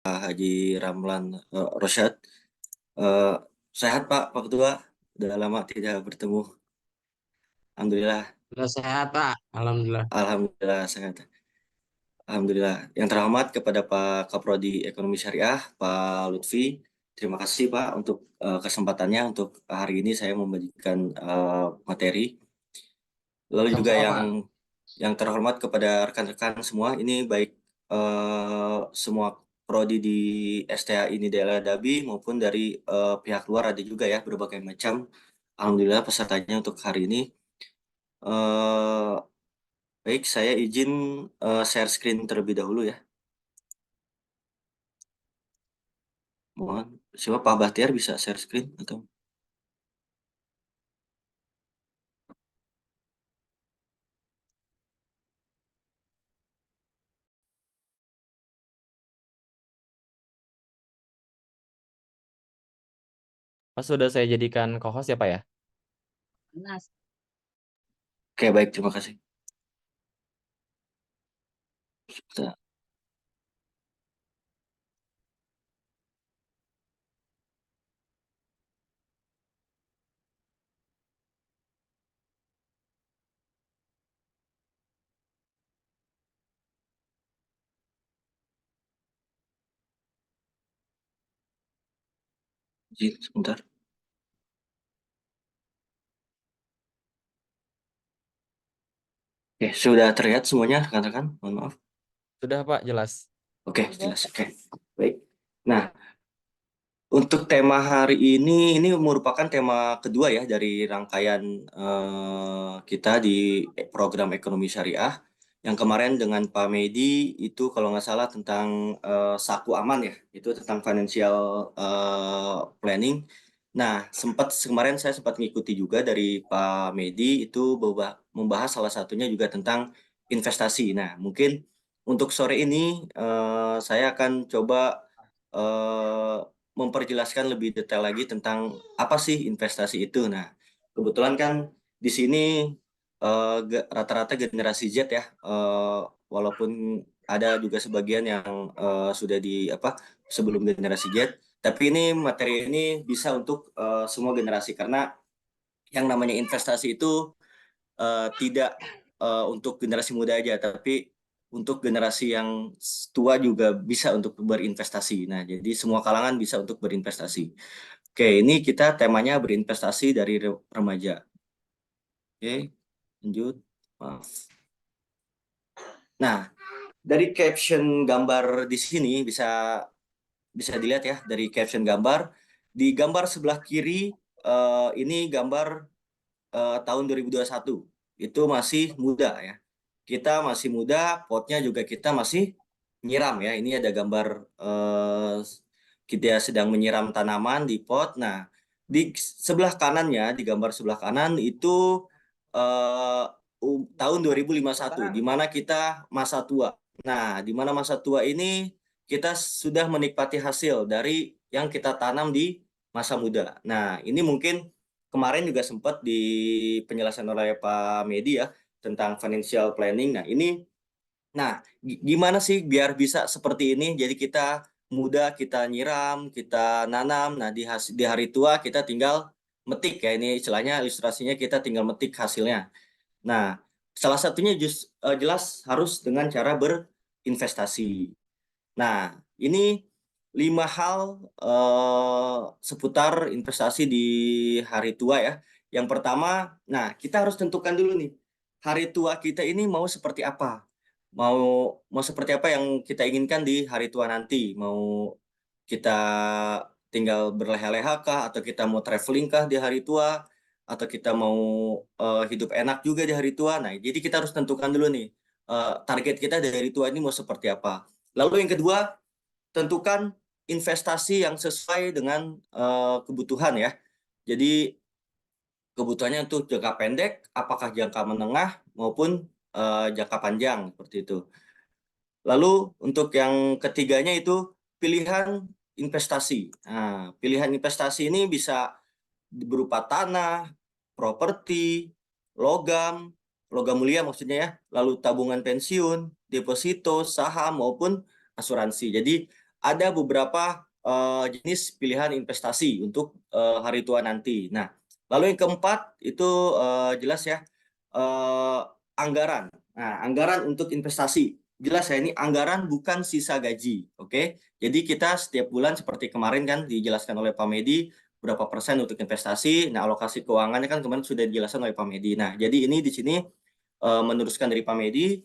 Haji Ramlan Rosyad. Eh, Sehat Pak Ketua, udah lama tidak bertemu. Alhamdulillah, Udah sehat, Pak. Alhamdulillah. Alhamdulillah sehat. Alhamdulillah. Yang terhormat kepada Pak Kaprodi Ekonomi Syariah, Pak Lutfi. Terima kasih Pak untuk kesempatannya untuk hari ini saya membagikan materi. Lalu juga Sama-sama, Pak. yang terhormat kepada rekan-rekan semua, ini baik semua prodi di STA ini daerah Dabi maupun dari pihak luar ada juga ya berbagai macam. Alhamdulillah pesertanya untuk hari ini. Eh, Baik, saya izin share screen terlebih dahulu ya. Mohon, siapa Pak Bahtiar bisa share screen atau? Pas sudah saya jadikan co-host ya Pak ya? Oke, baik, terima kasih. Kita- izin sebentar. Oke, sudah terlihat semuanya rekan-rekan? Mohon maaf. Sudah Pak, jelas. Oke, jelas. Oke, baik. Nah, untuk tema hari ini merupakan tema kedua ya dari rangkaian kita di program ekonomi syariah. Yang kemarin dengan Pak Medi itu kalau nggak salah tentang saku aman ya, itu tentang financial planning. Nah, kemarin saya sempat mengikuti juga dari Pak Medi itu membahas salah satunya juga tentang investasi. Nah, mungkin untuk sore ini saya akan coba eh, memperjelaskan lebih detail lagi tentang apa sih investasi itu. Nah, kebetulan kan di sini rata-rata generasi Z ya, walaupun ada juga sebagian yang sudah di apa sebelum generasi Z, tapi ini materi ini bisa untuk semua generasi karena yang namanya investasi itu tidak untuk generasi muda aja, tapi untuk generasi yang tua juga bisa untuk berinvestasi. Nah, jadi semua kalangan bisa untuk berinvestasi. Oke, ini kita temanya berinvestasi dari remaja. Oke, lanjut. Maaf. Nah, dari caption gambar di sini bisa bisa dilihat ya dari caption gambar. Di gambar sebelah kiri ini gambar tahun 2021. Itu masih muda ya. Kita masih muda, potnya juga kita masih nyiram ya. Ini ada gambar kita sedang menyiram tanaman di pot. Nah, di sebelah kanannya, di gambar sebelah kanan itu eh, tahun 2051, di mana kita masa tua. Nah, di mana masa tua ini kita sudah menikmati hasil dari yang kita tanam di masa muda. Nah, ini mungkin kemarin juga sempat di penjelasan oleh Pak Medi ya tentang financial planning. Nah, gimana sih biar bisa seperti ini? Jadi kita muda, kita nyiram, kita nanam. Nah, di hari tua kita tinggal metik ya. Ini istilahnya ilustrasinya kita tinggal metik hasilnya. Nah, salah satunya jelas harus dengan cara berinvestasi. Nah, ini 5 hal seputar investasi di hari tua ya. Yang pertama, nah kita harus tentukan dulu nih, hari tua kita ini mau seperti apa? Mau mau seperti apa yang kita inginkan di hari tua nanti? Mau kita tinggal berleha-leha kah? Atau kita mau traveling kah di hari tua? Atau kita mau hidup enak juga di hari tua? Nah, jadi kita harus tentukan dulu nih, target kita dari hari tua ini mau seperti apa. Lalu yang kedua, tentukan investasi yang sesuai dengan kebutuhan ya. Jadi kebutuhannya untuk jangka pendek, apakah jangka menengah maupun jangka panjang seperti itu. Lalu untuk yang ketiganya itu pilihan investasi. Nah, pilihan investasi ini bisa berupa tanah, properti, logam, logam mulia maksudnya ya, lalu tabungan pensiun, deposito, saham maupun asuransi. Jadi ada beberapa jenis pilihan investasi untuk hari tua nanti. Nah, lalu yang keempat itu jelas ya, anggaran. Nah, anggaran untuk investasi. Jelas ya, ini anggaran bukan sisa gaji, oke? Jadi kita setiap bulan seperti kemarin kan dijelaskan oleh Pak Medi, berapa persen untuk investasi. Nah, alokasi keuangannya kan kemarin sudah dijelaskan oleh Pak Medi. Nah, jadi ini di sini meneruskan dari Pak Medi.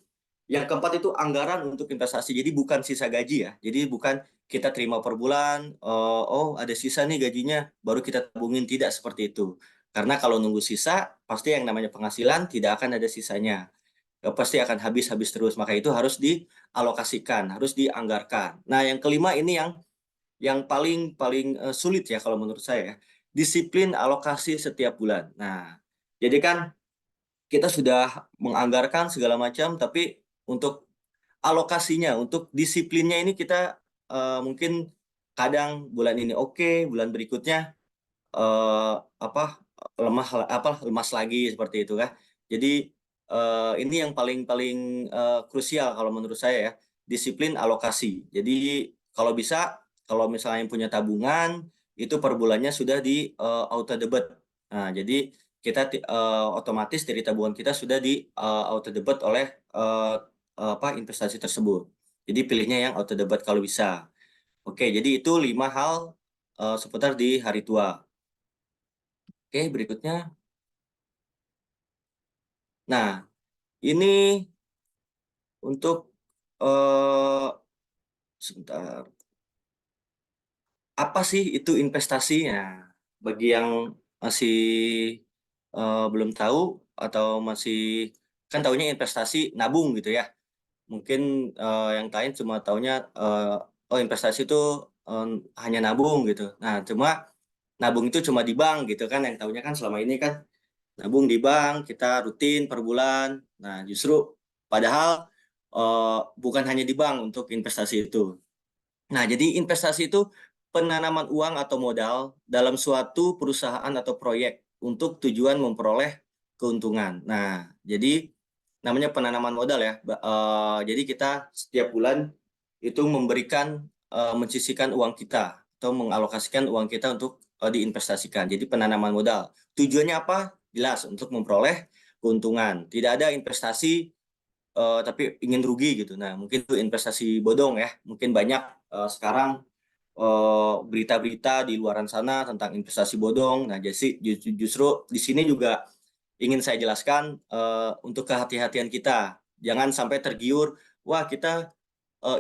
Yang keempat itu anggaran untuk investasi. Jadi bukan sisa gaji ya. Jadi bukan kita terima per bulan, oh ada sisa nih gajinya, baru kita tabungin. Tidak seperti itu. Karena kalau nunggu sisa, pasti yang namanya penghasilan tidak akan ada sisanya. Pasti akan habis-habis terus. Maka itu harus dialokasikan, harus dianggarkan. Nah, yang kelima ini yang paling paling sulit ya kalau menurut saya ya. Disiplin alokasi setiap bulan. Nah, jadi kan kita sudah menganggarkan segala macam, tapi untuk alokasinya, untuk disiplinnya ini kita mungkin kadang bulan ini oke, bulan berikutnya apa lemas lagi seperti itu kan. Jadi ini yang paling paling krusial kalau menurut saya ya, disiplin alokasi. Jadi kalau bisa, kalau misalnya yang punya tabungan, itu per bulannya sudah di auto debit. Nah, jadi kita otomatis dari tabungan kita sudah di auto debit oleh investasi tersebut. Jadi pilihnya yang auto debit kalau bisa. Oke, jadi itu 5 hal seputar di hari tua. Oke, berikutnya. Nah, ini untuk sebentar. Apa sih itu investasi? Nah, bagi yang masih belum tahu atau masih kan taunya investasi nabung gitu ya. Mungkin yang lain cuma taunya oh investasi itu hanya nabung gitu. Nah, cuma nabung itu cuma di bank gitu kan yang taunya kan selama ini kan nabung di bank, kita rutin per bulan. Nah, justru padahal bukan hanya di bank untuk investasi itu. Nah, jadi investasi itu penanaman uang atau modal dalam suatu perusahaan atau proyek untuk tujuan memperoleh keuntungan. Nah, jadi namanya penanaman modal ya. Jadi kita setiap bulan itu memberikan, menyisihkan uang kita atau mengalokasikan uang kita untuk diinvestasikan. Jadi penanaman modal. Tujuannya apa? Jelas untuk memperoleh keuntungan. Tidak ada investasi tapi ingin rugi gitu. Nah, mungkin itu investasi bodong ya. Mungkin banyak sekarang berita-berita di luaran sana tentang investasi bodong. Nah, jadi justru di sini juga ingin saya jelaskan untuk kehati-hatian kita. Jangan sampai tergiur, wah kita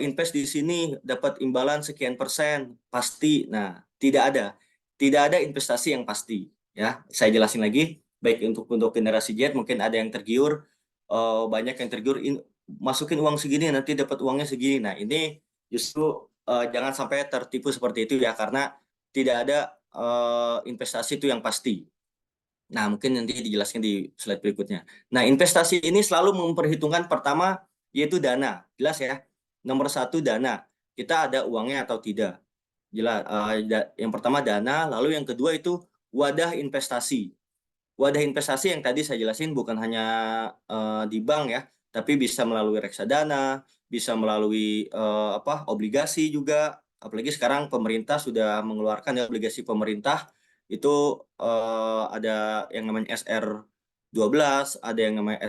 invest di sini dapat imbalan sekian persen, pasti. Nah, tidak ada. Tidak ada investasi yang pasti. Ya, saya jelasin lagi. Baik untuk generasi Z mungkin ada yang tergiur, banyak yang tergiur masukin uang segini nanti dapat uangnya segini. Nah, ini justru jangan sampai tertipu seperti itu ya karena tidak ada investasi itu yang pasti. Nah, mungkin nanti dijelaskan di slide berikutnya. Nah, investasi ini selalu memperhitungkan pertama yaitu dana. Jelas ya. Nomor satu dana. Kita ada uangnya atau tidak. Jelas. Yang pertama dana, lalu yang kedua itu wadah investasi. Wadah investasi yang tadi saya jelasin bukan hanya di bank ya, tapi bisa melalui reksadana, bisa melalui obligasi juga. Apalagi sekarang pemerintah sudah mengeluarkan ya, obligasi pemerintah itu ada yang namanya SR12, ada yang namanya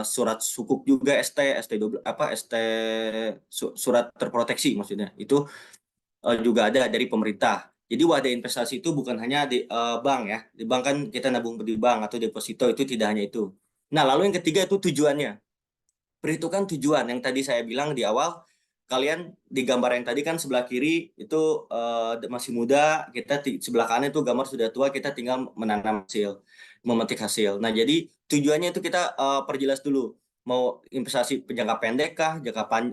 surat sukuk juga ST12 surat terproteksi maksudnya. Itu juga ada dari pemerintah. Jadi wadah investasi itu bukan hanya di bank ya. Di bank kan kita nabung di bank atau deposito itu tidak hanya itu. Nah, lalu yang ketiga itu tujuannya. Perhitungkan tujuan yang tadi saya bilang di awal. Kalian di gambar yang tadi kan sebelah kiri itu masih muda, kita sebelah kanan itu gambar sudah tua, kita tinggal menanam hasil, memetik hasil. Nah, jadi tujuannya itu kita perjelas dulu. Mau investasi jangka pendek kah,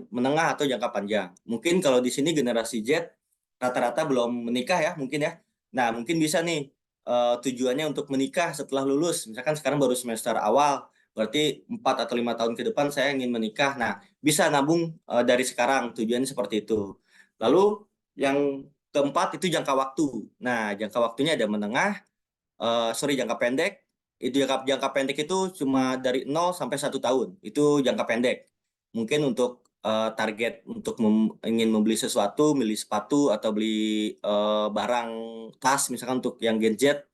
menengah atau jangka panjang. Mungkin kalau di sini generasi Z rata-rata belum menikah ya mungkin ya. Nah, mungkin bisa nih tujuannya untuk menikah setelah lulus. Misalkan sekarang baru semester awal, berarti 4 atau 5 tahun ke depan saya ingin menikah. Nah, bisa nabung dari sekarang, tujuannya seperti itu. Lalu yang keempat itu jangka waktu. Nah, jangka waktunya ada menengah, jangka pendek. Itu jangka pendek itu cuma dari 0 sampai 1 tahun. Itu jangka pendek. Mungkin untuk target untuk ingin membeli sesuatu, beli sepatu atau beli barang tas misalkan untuk yang gadget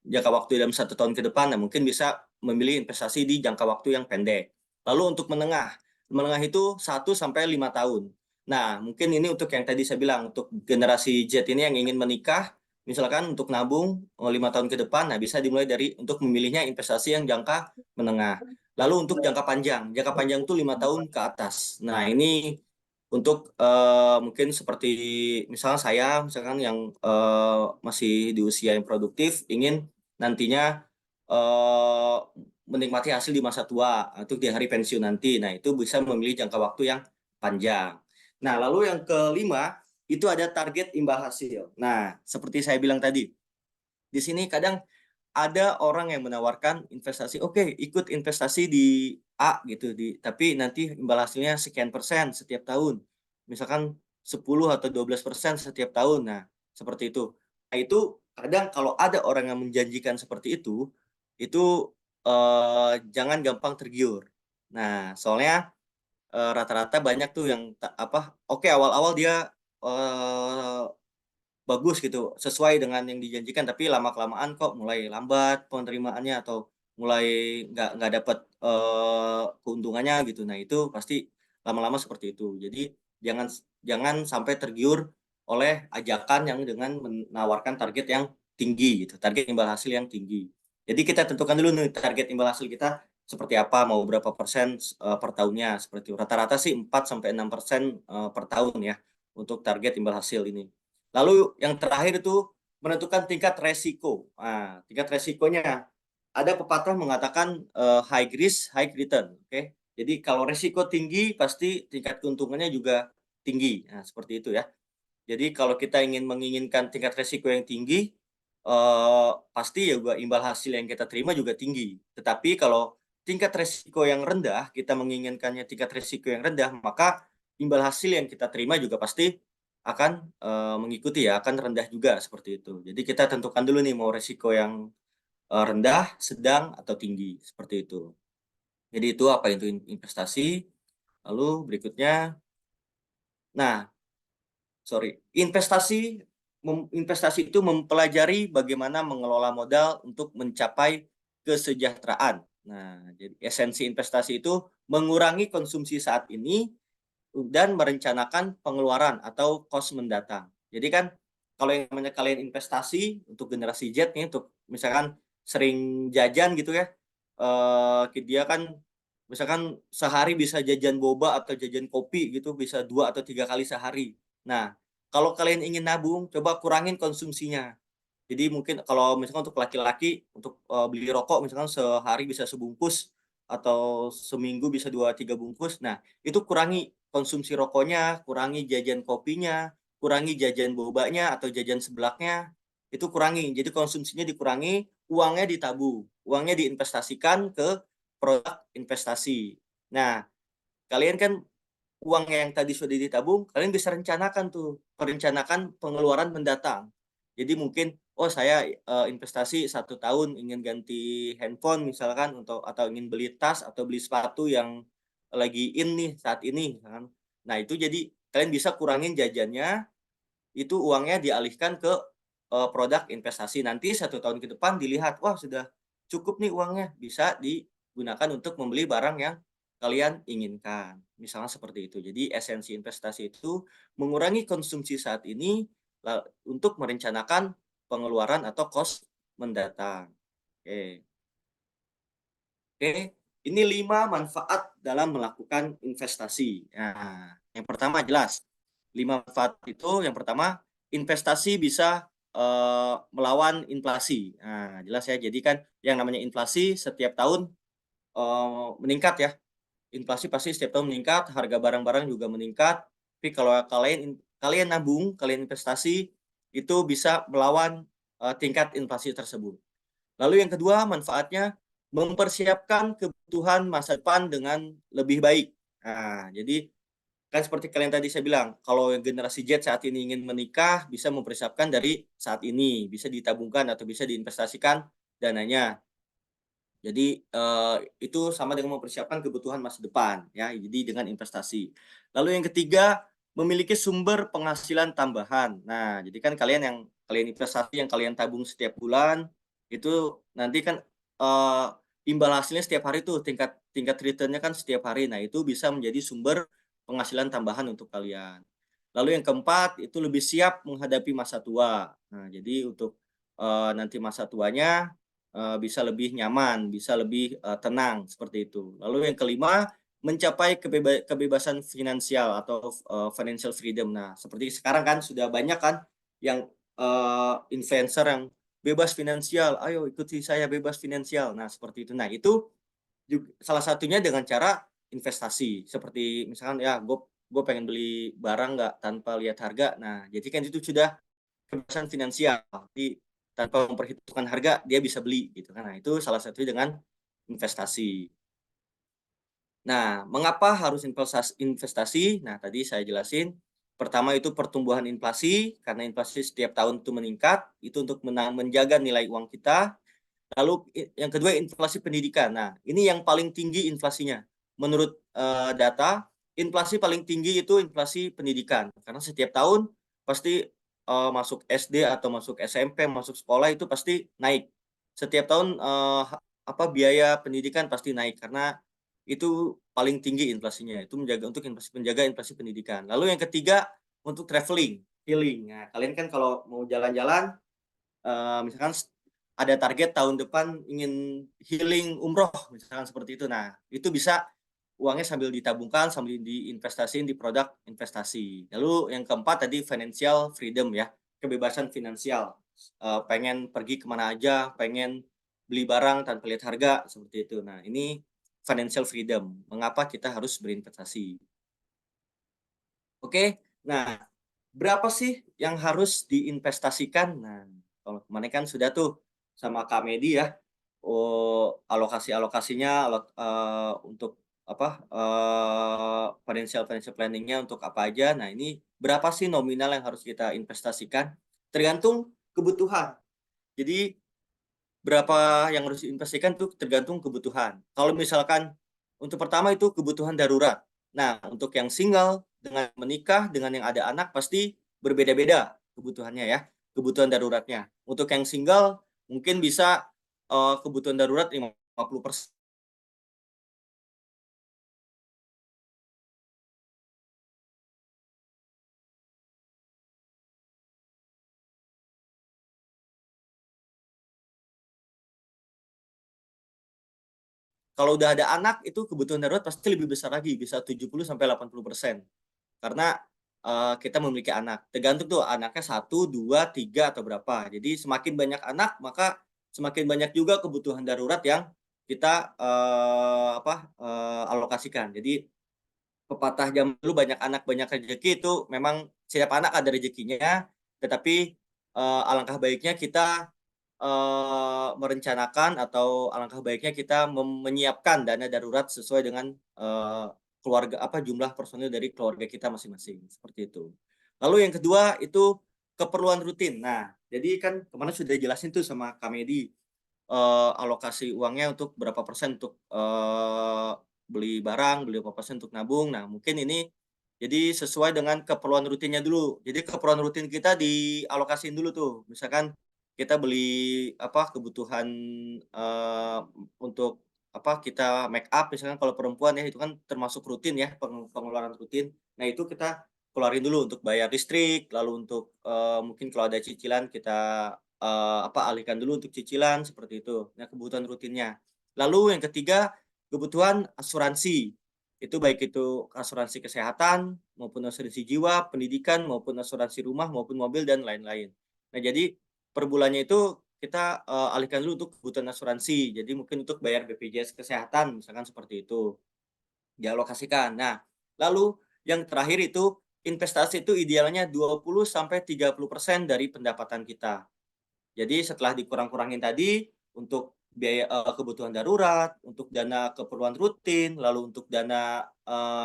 jangka waktu dalam 1 tahun ke depan, nah mungkin bisa memilih investasi di jangka waktu yang pendek. Lalu untuk menengah itu 1 sampai 5 tahun. Nah, mungkin ini untuk yang tadi saya bilang, untuk generasi Z ini yang ingin menikah, misalkan untuk nabung 5 tahun ke depan, nah bisa dimulai dari untuk memilihnya investasi yang jangka menengah. Lalu untuk jangka panjang itu 5 tahun ke atas. Nah, ini untuk mungkin seperti misalnya saya, misalkan yang masih di usia yang produktif, ingin nantinya menikmati hasil di masa tua atau di hari pensiun nanti. Nah, itu bisa memilih jangka waktu yang panjang. Nah, lalu yang kelima itu ada target imbal hasil. Nah, seperti saya bilang tadi, di sini kadang ada orang yang menawarkan investasi, oke, ikut investasi di A gitu, tapi nanti imbal hasilnya sekian persen setiap tahun. Misalkan 10 atau 12% setiap tahun. Nah, seperti itu. Nah, itu kadang kalau ada orang yang menjanjikan seperti itu jangan gampang tergiur. Nah, soalnya rata-rata banyak tuh yang oke awal-awal dia eh, bagus gitu, sesuai dengan yang dijanjikan, tapi lama-kelamaan kok mulai lambat penerimaannya atau mulai nggak dapat keuntungannya gitu. Nah, itu pasti lama-lama seperti itu. Jadi jangan jangan sampai tergiur oleh ajakan yang dengan menawarkan target yang tinggi gitu, target imbal hasil yang tinggi. Jadi kita tentukan dulu nih target imbal hasil kita seperti apa, mau berapa persen per tahunnya, seperti itu. Rata-rata sih 4-6% per tahun ya untuk target imbal hasil ini. Lalu yang terakhir itu menentukan tingkat resiko. Nah, tingkat resikonya ada pepatah mengatakan high risk, high return. Oke, jadi kalau resiko tinggi pasti tingkat keuntungannya juga tinggi. Nah, seperti itu ya. Jadi kalau kita menginginkan tingkat resiko yang tinggi, pasti ya juga imbal hasil yang kita terima juga tinggi. Tetapi kalau tingkat resiko yang rendah, kita menginginkannya tingkat resiko yang rendah, maka imbal hasil yang kita terima juga pasti akan mengikuti ya, akan rendah juga seperti itu. Jadi kita tentukan dulu nih mau resiko yang rendah, sedang, atau tinggi, seperti itu. Jadi itu apa itu investasi. Lalu berikutnya, nah, investasi itu mempelajari bagaimana mengelola modal untuk mencapai kesejahteraan. Nah, jadi esensi investasi itu mengurangi konsumsi saat ini dan merencanakan pengeluaran atau kos mendatang. Jadi kan kalau yang namanya kalian investasi untuk generasi Z nih, untuk misalkan sering jajan gitu ya, dia kan misalkan sehari bisa jajan boba atau jajan kopi gitu, bisa 2 atau 3 kali sehari. Nah, kalau kalian ingin nabung, coba kurangin konsumsinya. Jadi mungkin kalau misalkan untuk laki-laki, untuk beli rokok misalkan sehari bisa sebungkus atau seminggu bisa 2-3 bungkus. Nah, itu kurangi konsumsi rokoknya, kurangi jajan kopinya, kurangi jajan bobanya atau jajan seblaknya, itu kurangi. Jadi konsumsinya dikurangi, uangnya ditabung, uangnya diinvestasikan ke produk investasi. Nah, kalian kan uang yang tadi sudah ditabung, kalian bisa merencanakan pengeluaran mendatang. Jadi mungkin, oh saya investasi 1 tahun ingin ganti handphone misalkan atau ingin beli tas atau beli sepatu yang lagi in nih saat ini misalkan. Nah, itu jadi kalian bisa kurangin jajannya, itu uangnya dialihkan ke produk investasi. Nanti 1 tahun ke depan dilihat, wah sudah cukup nih uangnya, bisa digunakan untuk membeli barang yang kalian inginkan. Misalnya seperti itu. Jadi esensi investasi itu mengurangi konsumsi saat ini untuk merencanakan pengeluaran atau kos mendatang. Oke. Oke, ini 5 manfaat dalam melakukan investasi. Nah, yang pertama jelas, 5 manfaat itu yang pertama, investasi bisa melawan inflasi. Nah, jelas ya, jadi kan yang namanya inflasi setiap tahun meningkat ya. Inflasi pasti setiap tahun meningkat, harga barang-barang juga meningkat. Tapi kalau kalian nabung, kalian investasi, itu bisa melawan tingkat inflasi tersebut. Lalu yang kedua, manfaatnya mempersiapkan kebutuhan masa depan dengan lebih baik. Nah, jadi kan seperti kalian tadi saya bilang, kalau generasi Z saat ini ingin menikah, bisa mempersiapkan dari saat ini, bisa ditabungkan atau bisa diinvestasikan dananya. Jadi itu sama dengan mempersiapkan kebutuhan masa depan ya, jadi dengan investasi. Lalu yang ketiga, memiliki sumber penghasilan tambahan. Nah, jadi kan kalian investasi, yang kalian tabung setiap bulan, itu nanti kan imbal hasilnya setiap hari tuh, tingkat tingkat return-nya kan setiap hari. Nah, itu bisa menjadi sumber penghasilan tambahan untuk kalian. Lalu yang keempat, itu lebih siap menghadapi masa tua. Nah, jadi untuk nanti masa tuanya bisa lebih nyaman, bisa lebih tenang, seperti itu. Lalu yang kelima, mencapai kebebasan finansial atau financial freedom. Nah, seperti sekarang kan sudah banyak kan yang influencer yang bebas finansial, "Ayo ikuti saya bebas finansial." Nah, seperti itu. Nah, itu salah satunya dengan cara investasi. Seperti misalkan ya, gue pengen beli barang nggak tanpa lihat harga. Nah, jadi kan itu sudah kebebasan finansial. Jadi tanpa memperhitungkan harga dia bisa beli gitu kan. Nah, itu salah satunya dengan investasi. Nah, mengapa harus investasi? Nah, tadi saya jelasin. Pertama itu pertumbuhan inflasi, karena inflasi setiap tahun itu meningkat, itu untuk menjaga nilai uang kita. Lalu yang kedua inflasi pendidikan. Nah, ini yang paling tinggi inflasinya. Menurut data, inflasi paling tinggi itu inflasi pendidikan. Karena setiap tahun pasti masuk SD atau masuk SMP, masuk sekolah itu pasti naik. Setiap tahun biaya pendidikan pasti naik karena itu paling tinggi inflasinya. Itu menjaga inflasi pendidikan. Lalu yang ketiga untuk traveling, healing. Nah, kalian kan kalau mau jalan-jalan misalkan ada target tahun depan ingin healing umroh, misalkan seperti itu. Nah, itu bisa uangnya sambil ditabungkan, sambil diinvestasiin di produk investasi. Lalu yang keempat tadi financial freedom ya, kebebasan finansial. Pengen pergi kemana aja, pengen beli barang tanpa lihat harga, seperti itu. Nah, ini financial freedom. Mengapa kita harus berinvestasi? Oke, nah berapa sih yang harus diinvestasikan? Nah, kalau kemarin kan sudah tuh sama Kak Medi ya, alokasi-alokasinya untuk apa, financial financial planning-nya untuk apa aja. Nah, ini berapa sih nominal yang harus kita investasikan? Tergantung kebutuhan. Jadi berapa yang harus diinvestasikan tuh tergantung kebutuhan. Kalau misalkan untuk pertama itu kebutuhan darurat. Nah, untuk yang single dengan menikah, dengan yang ada anak pasti berbeda-beda kebutuhannya ya, kebutuhan daruratnya. Untuk yang single mungkin bisa kebutuhan darurat 50%. Kalau udah ada anak itu kebutuhan darurat pasti lebih besar lagi, bisa 70 sampai 80%. Karena kita memiliki anak. Tergantung tuh anaknya 1, 2, 3 atau berapa. Jadi semakin banyak anak, maka semakin banyak juga kebutuhan darurat yang kita alokasikan. Jadi pepatah zaman dulu banyak anak banyak rezeki itu memang setiap anak ada rezekinya, tetapi alangkah baiknya kita merencanakan atau alangkah baiknya kita menyiapkan dana darurat sesuai dengan jumlah personil dari keluarga kita masing-masing, seperti itu. Lalu yang kedua itu keperluan rutin. Nah, jadi kan kemarin sudah jelasin tuh sama Kak Medi, alokasi uangnya untuk berapa persen untuk beli barang, beli berapa persen untuk nabung. Nah, mungkin ini jadi sesuai dengan keperluan rutinnya dulu. Jadi keperluan rutin kita dialokasiin dulu tuh. Misalkan kita beli kebutuhan untuk kita make up misalkan kalau perempuan ya, itu kan termasuk rutin ya, pengeluaran rutin. Nah, itu kita keluarin dulu untuk bayar listrik, lalu untuk mungkin kalau ada cicilan kita alihkan dulu untuk cicilan, seperti itu. Nah, kebutuhan rutinnya. Lalu yang ketiga, kebutuhan asuransi. Itu baik itu asuransi kesehatan, maupun asuransi jiwa, pendidikan, maupun asuransi rumah, maupun mobil, dan lain-lain. Nah, jadi per bulannya itu kita alihkan dulu untuk kebutuhan asuransi. Jadi mungkin untuk bayar BPJS kesehatan, misalkan seperti itu, dialokasikan. Nah, lalu yang terakhir itu investasi itu idealnya 20 sampai 30% dari pendapatan kita. Jadi setelah dikurang-kurangin tadi untuk biaya kebutuhan darurat, untuk dana keperluan rutin, lalu untuk dana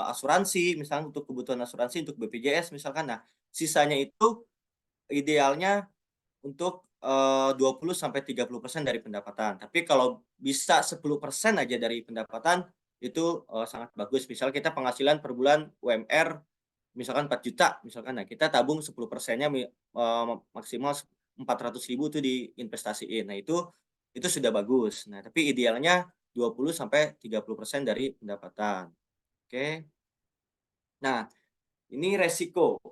asuransi, misalnya untuk kebutuhan asuransi untuk BPJS misalkan. Nah, sisanya itu idealnya untuk 20-30% dari pendapatan. Tapi kalau bisa 10% aja dari pendapatan itu sangat bagus. Misal kita penghasilan per bulan UMR misalkan 4 juta misalkan, nah kita tabung 10%-nya maksimal 400.000 tuh diinvestasiin. Nah itu sudah bagus. Nah tapi idealnya 20-30% dari pendapatan. Oke. Nah ini resiko.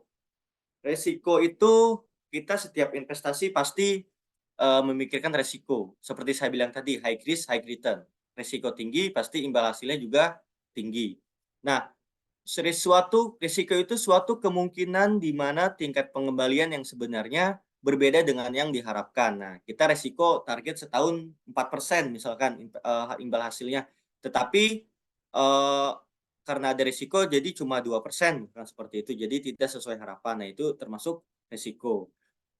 Resiko itu kita setiap investasi pasti memikirkan resiko. Seperti saya bilang tadi, high risk, high return. Resiko tinggi, pasti imbal hasilnya juga tinggi. Nah, risiko itu suatu kemungkinan di mana tingkat pengembalian yang sebenarnya berbeda dengan yang diharapkan. Nah, kita resiko target setahun 4% misalkan imbal hasilnya. Tetapi karena ada risiko jadi cuma 2%, bukan seperti itu. Jadi tidak sesuai harapan. Nah, itu termasuk risiko.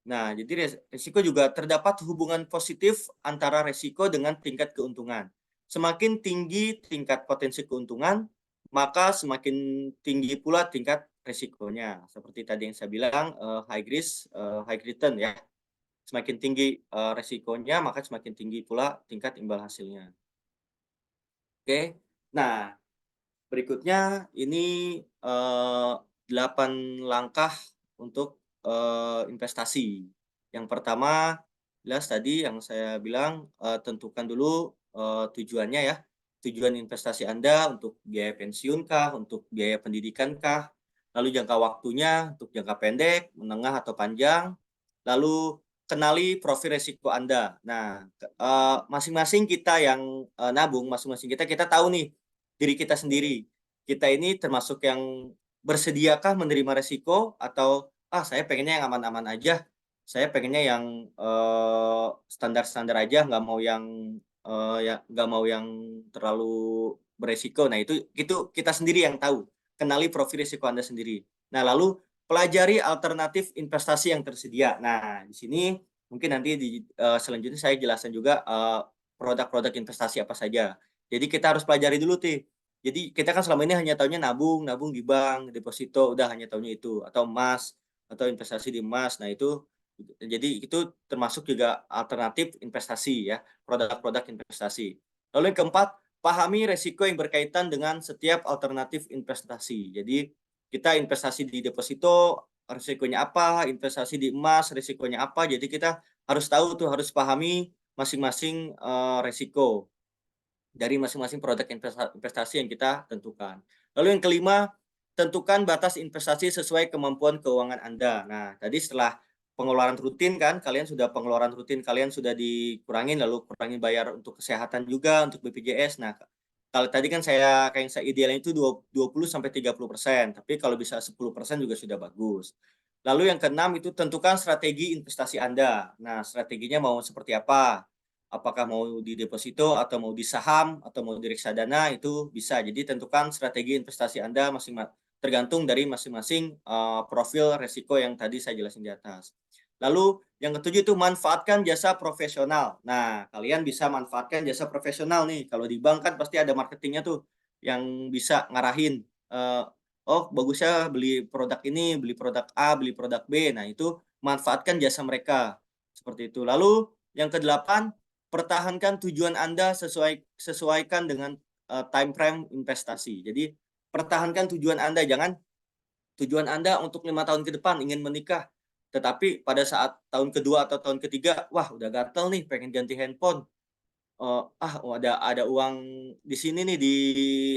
Nah, jadi risiko juga terdapat hubungan positif antara risiko dengan tingkat keuntungan. Semakin tinggi tingkat potensi keuntungan, maka semakin tinggi pula tingkat risikonya. Seperti tadi yang saya bilang, high risk, high return ya. Semakin tinggi risikonya, maka semakin tinggi pula tingkat imbal hasilnya. Oke, nah berikutnya ini 8 langkah untuk investasi. Yang pertama, jelas tadi yang saya bilang, tentukan dulu tujuannya ya. Tujuan investasi Anda untuk biaya pensiun kah, untuk biaya pendidikan kah, lalu jangka waktunya untuk jangka pendek, menengah atau panjang, lalu kenali profil risiko Anda. Nah, masing-masing kita yang nabung, masing-masing kita tahu nih diri kita sendiri. Kita ini termasuk yang bersediakah menerima resiko atau saya pengennya yang aman-aman aja. Saya pengennya yang standar-standar aja, nggak mau yang nggak mau yang terlalu beresiko. Nah, itu kita sendiri yang tahu. Kenali profil risiko Anda sendiri. Nah, lalu pelajari alternatif investasi yang tersedia. Nah, di sini mungkin nanti selanjutnya saya jelaskan juga produk-produk investasi apa saja. Jadi kita harus pelajari dulu jadi kita kan selama ini hanya tahunya nabung di bank, deposito, udah hanya tahunya itu, atau emas, atau investasi di emas. Nah jadi itu termasuk juga alternatif investasi ya, produk-produk investasi. Lalu yang keempat, pahami resiko yang berkaitan dengan setiap alternatif investasi. Jadi kita investasi di deposito, risikonya apa, investasi di emas, risikonya apa. Jadi kita harus tahu tuh, harus pahami masing-masing resiko dari masing-masing produk investasi yang kita tentukan. Lalu yang kelima, tentukan batas investasi sesuai kemampuan keuangan Anda. Nah, tadi setelah pengeluaran rutin kan, pengeluaran rutin kalian sudah dikurangin, lalu kurangi bayar untuk kesehatan juga, untuk BPJS. Nah, kalau tadi kan kayak yang saya idealnya itu 20-30%, tapi kalau bisa 10% juga sudah bagus. Lalu yang keenam itu tentukan strategi investasi Anda. Nah, strateginya mau seperti apa? Apakah mau di deposito atau mau di saham atau mau di reksadana itu bisa. Jadi tentukan strategi investasi Anda tergantung dari masing-masing profil resiko yang tadi saya jelasin di atas. Lalu yang ketujuh itu manfaatkan jasa profesional. Nah, kalian bisa manfaatkan jasa profesional nih. Kalau di bank kan pasti ada marketingnya tuh yang bisa ngarahin. Oh, bagusnya beli produk ini, beli produk A, beli produk B. Nah, itu manfaatkan jasa mereka. Seperti itu. Lalu yang kedelapan, pertahankan tujuan Anda sesuaikan dengan time frame investasi. Jadi pertahankan tujuan Anda, jangan tujuan Anda untuk 5 tahun ke depan ingin menikah, tetapi pada saat tahun kedua atau tahun ketiga, wah udah gatel nih pengen ganti handphone. Ada uang di sini nih di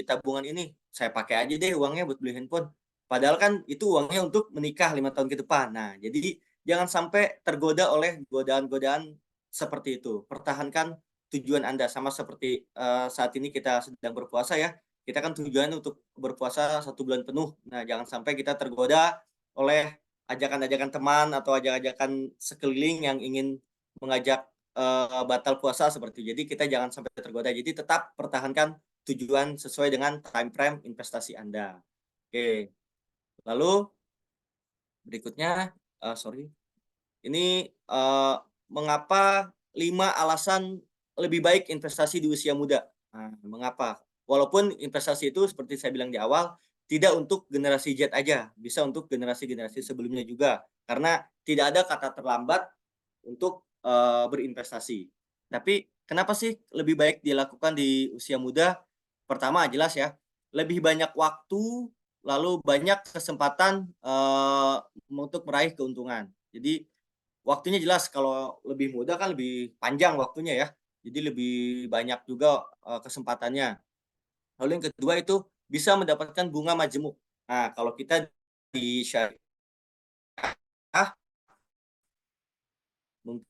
tabungan ini, saya pakai aja deh uangnya buat beli handphone. Padahal kan itu uangnya untuk menikah 5 tahun ke depan. Nah, jadi jangan sampai tergoda oleh godaan-godaan seperti itu. Pertahankan tujuan Anda sama seperti saat ini kita sedang berpuasa ya. Kita kan tujuan untuk berpuasa 1 bulan penuh. Nah, jangan sampai kita tergoda oleh ajakan-ajakan teman atau ajakan-ajakan sekeliling yang ingin mengajak batal puasa seperti itu. Jadi kita jangan sampai tergoda. Jadi tetap pertahankan tujuan sesuai dengan time frame investasi Anda. Oke. Lalu berikutnya, ini mengapa 5 alasan lebih baik investasi di usia muda? Nah, mengapa? Walaupun investasi itu seperti saya bilang di awal, tidak untuk generasi Z aja, bisa untuk generasi-generasi sebelumnya juga. Karena tidak ada kata terlambat untuk berinvestasi. Tapi kenapa sih lebih baik dilakukan di usia muda? Pertama jelas ya, lebih banyak waktu, lalu banyak kesempatan, untuk meraih keuntungan. Jadi waktunya jelas kalau lebih muda kan lebih panjang waktunya ya, jadi lebih banyak juga, kesempatannya. Lalu yang kedua itu bisa mendapatkan bunga majemuk. Nah, kalau kita di syariah mungkin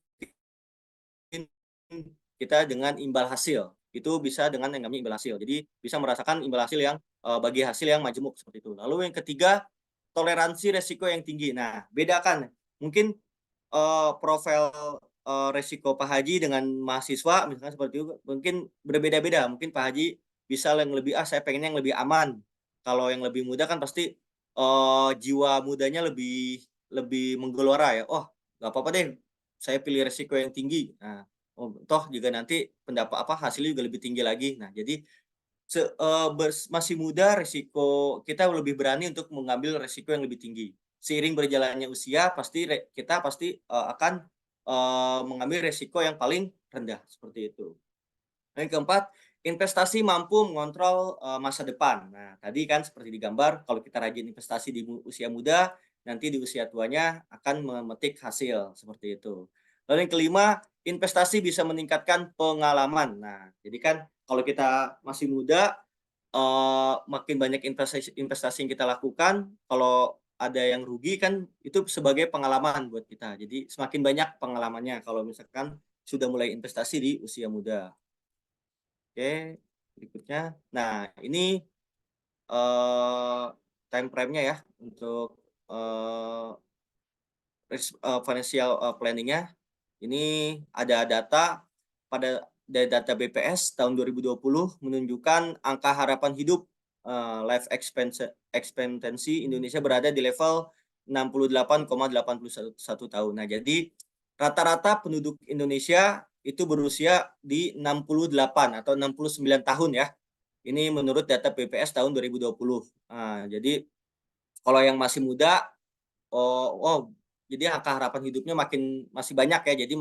kita dengan imbal hasil, itu bisa dengan yang namanya imbal hasil. Jadi bisa merasakan imbal hasil yang, bagi hasil yang majemuk seperti itu. Lalu yang ketiga, toleransi resiko yang tinggi. Nah, bedakan mungkin, profil, resiko Pak Haji dengan mahasiswa misalkan seperti itu mungkin berbeda-beda. Mungkin Pak Haji bisa yang lebih, "Ah, saya pengennya yang lebih aman." Kalau yang lebih muda kan pasti, jiwa mudanya lebih lebih menggelora ya, "Oh, nggak apa-apa deh, saya pilih resiko yang tinggi." Nah, oh, toh juga nanti hasilnya juga lebih tinggi lagi. Nah, jadi masih muda resiko kita lebih berani untuk mengambil resiko yang lebih tinggi. Seiring berjalannya usia kita pasti, akan, mengambil resiko yang paling rendah, seperti itu. Yang keempat, investasi mampu mengontrol, masa depan. Nah, tadi kan seperti digambar kalau kita rajin investasi di usia muda, nanti di usia tuanya akan memetik hasil, seperti itu. Lalu yang kelima, investasi bisa meningkatkan pengalaman. Nah, jadi kan kalau kita masih muda, makin banyak investasi investasi yang kita lakukan, kalau ada yang rugi kan itu sebagai pengalaman buat kita. Jadi semakin banyak pengalamannya kalau misalkan sudah mulai investasi di usia muda. Oke, berikutnya. Nah, ini, eee, time frame-nya ya untuk, eee, financial, planning-nya. Ini ada data pada dari data BPS tahun 2020 menunjukkan angka harapan hidup, life expectancy Indonesia berada di level 68,81 tahun. Nah, jadi rata-rata penduduk Indonesia itu berusia di 68 atau 69 tahun ya. Ini menurut data BPS tahun 2020. Jadi kalau yang masih muda, jadi angka harapan hidupnya masih banyak ya, jadi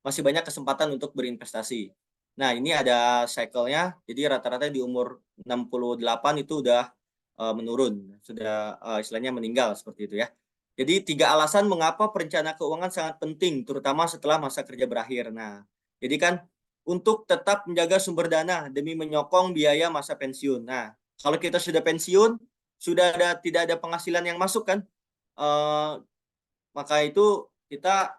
masih banyak kesempatan untuk berinvestasi. Nah, ini ada cycle-nya, jadi rata-rata di umur 68 itu udah, menurun, sudah, istilahnya meninggal seperti itu ya. Jadi 3 alasan mengapa perencana keuangan sangat penting, terutama setelah masa kerja berakhir. Nah, jadi kan untuk tetap menjaga sumber dana demi menyokong biaya masa pensiun. Nah, kalau kita sudah pensiun, tidak ada penghasilan yang masuk kan, eee maka itu kita,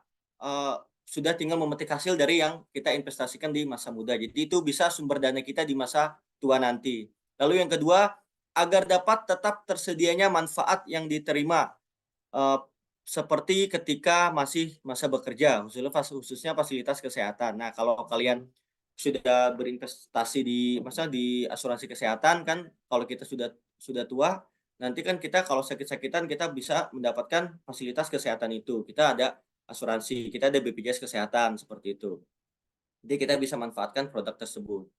sudah tinggal memetik hasil dari yang kita investasikan di masa muda. Jadi itu bisa sumber dana kita di masa tua nanti. Lalu yang kedua, agar dapat tetap tersedianya manfaat yang diterima, eee, seperti ketika masih masa bekerja, khususnya fasilitas kesehatan. Nah, kalau kalian sudah berinvestasi di asuransi kesehatan kan, kalau kita sudah tua, nanti kan kita kalau sakit-sakitan kita bisa mendapatkan fasilitas kesehatan itu. Kita ada asuransi, kita ada BPJS kesehatan, seperti itu. Jadi kita bisa manfaatkan produk tersebut.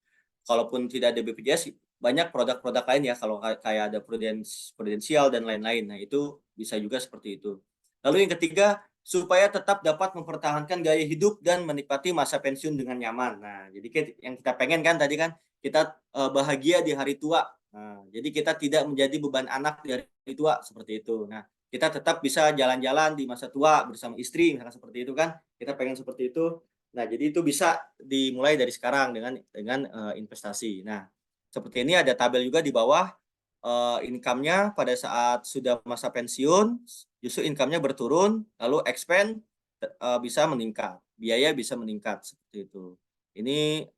Kalaupun tidak ada BPJS, banyak produk-produk lain ya, kalau kayak ada prudensial dan lain-lain. Nah, itu bisa juga seperti itu. Lalu yang ketiga, supaya tetap dapat mempertahankan gaya hidup dan menikmati masa pensiun dengan nyaman. Nah, jadi yang kita pengen kan tadi kan, kita, bahagia di hari tua. Nah, jadi kita tidak menjadi beban anak di hari tua, seperti itu. Nah, kita tetap bisa jalan-jalan di masa tua bersama istri, misalkan seperti itu kan, kita pengen seperti itu. Nah, jadi itu bisa dimulai dari sekarang dengan investasi. Nah, seperti ini ada tabel juga di bawah, income-nya pada saat sudah masa pensiun, justru income-nya berturun, lalu bisa meningkat, biaya bisa meningkat, seperti itu. Ini,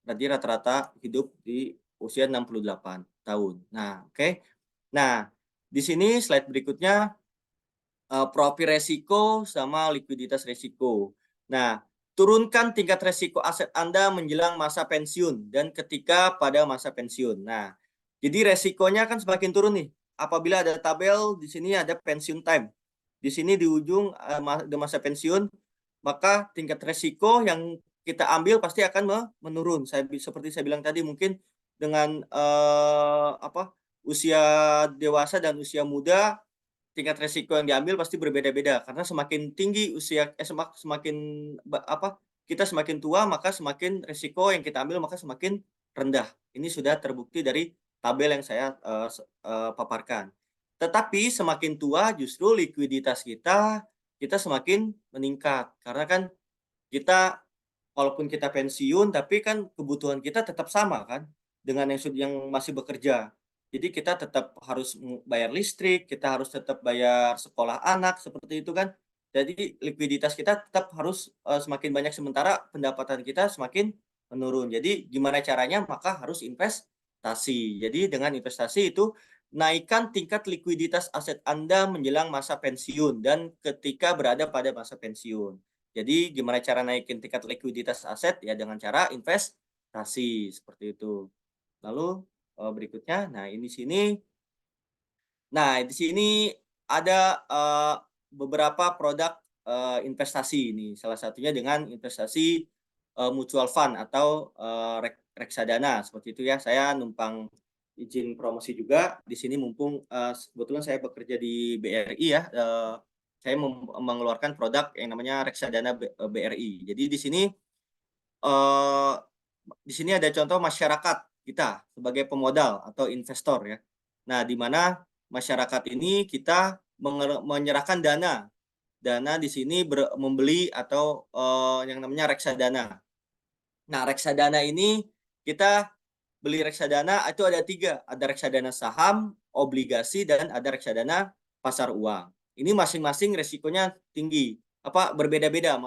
berarti rata-rata hidup di usia 68 tahun. Nah, oke. Nah, di sini slide berikutnya profil resiko sama likuiditas resiko. Nah, turunkan tingkat resiko aset Anda menjelang masa pensiun dan ketika pada masa pensiun. Nah, jadi resikonya kan semakin turun nih. Apabila ada tabel di sini ada pensiun time. Di sini di ujung masa pensiun, maka tingkat resiko yang kita ambil pasti akan menurun. Seperti saya bilang tadi mungkin dengan usia dewasa dan usia muda tingkat resiko yang diambil pasti berbeda-beda karena semakin tinggi usia semakin kita semakin tua maka semakin resiko yang kita ambil maka semakin rendah. Ini sudah terbukti dari tabel yang saya paparkan. Tetapi semakin tua justru likuiditas kita semakin meningkat karena kan kita walaupun kita pensiun tapi kan kebutuhan kita tetap sama kan dengan yang masih bekerja. Jadi kita tetap harus bayar listrik, kita harus tetap bayar sekolah anak, seperti itu kan. Jadi likuiditas kita tetap harus, semakin banyak sementara pendapatan kita semakin menurun. Jadi gimana caranya? Maka harus investasi. Jadi dengan investasi itu naikkan tingkat likuiditas aset Anda menjelang masa pensiun dan ketika berada pada masa pensiun. Jadi gimana cara naikin tingkat likuiditas aset? Ya dengan cara investasi, seperti itu. Lalu berikutnya, di sini ada beberapa produk investasi ini. Salah satunya dengan investasi mutual fund atau reksadana seperti itu ya. Saya numpang izin promosi juga di sini mumpung kebetulan saya bekerja di BRI ya. Saya mengeluarkan produk yang namanya reksadana BRI. Jadi di sini ada contoh masyarakat kita sebagai pemodal atau investor ya. Nah, di mana masyarakat ini kita menyerahkan dana. Dana di sini membeli atau yang namanya reksadana. Nah, reksadana ini kita beli reksadana itu ada 3, ada reksadana saham, obligasi, dan ada reksadana pasar uang. Ini masing-masing resikonya tinggi, berbeda-beda.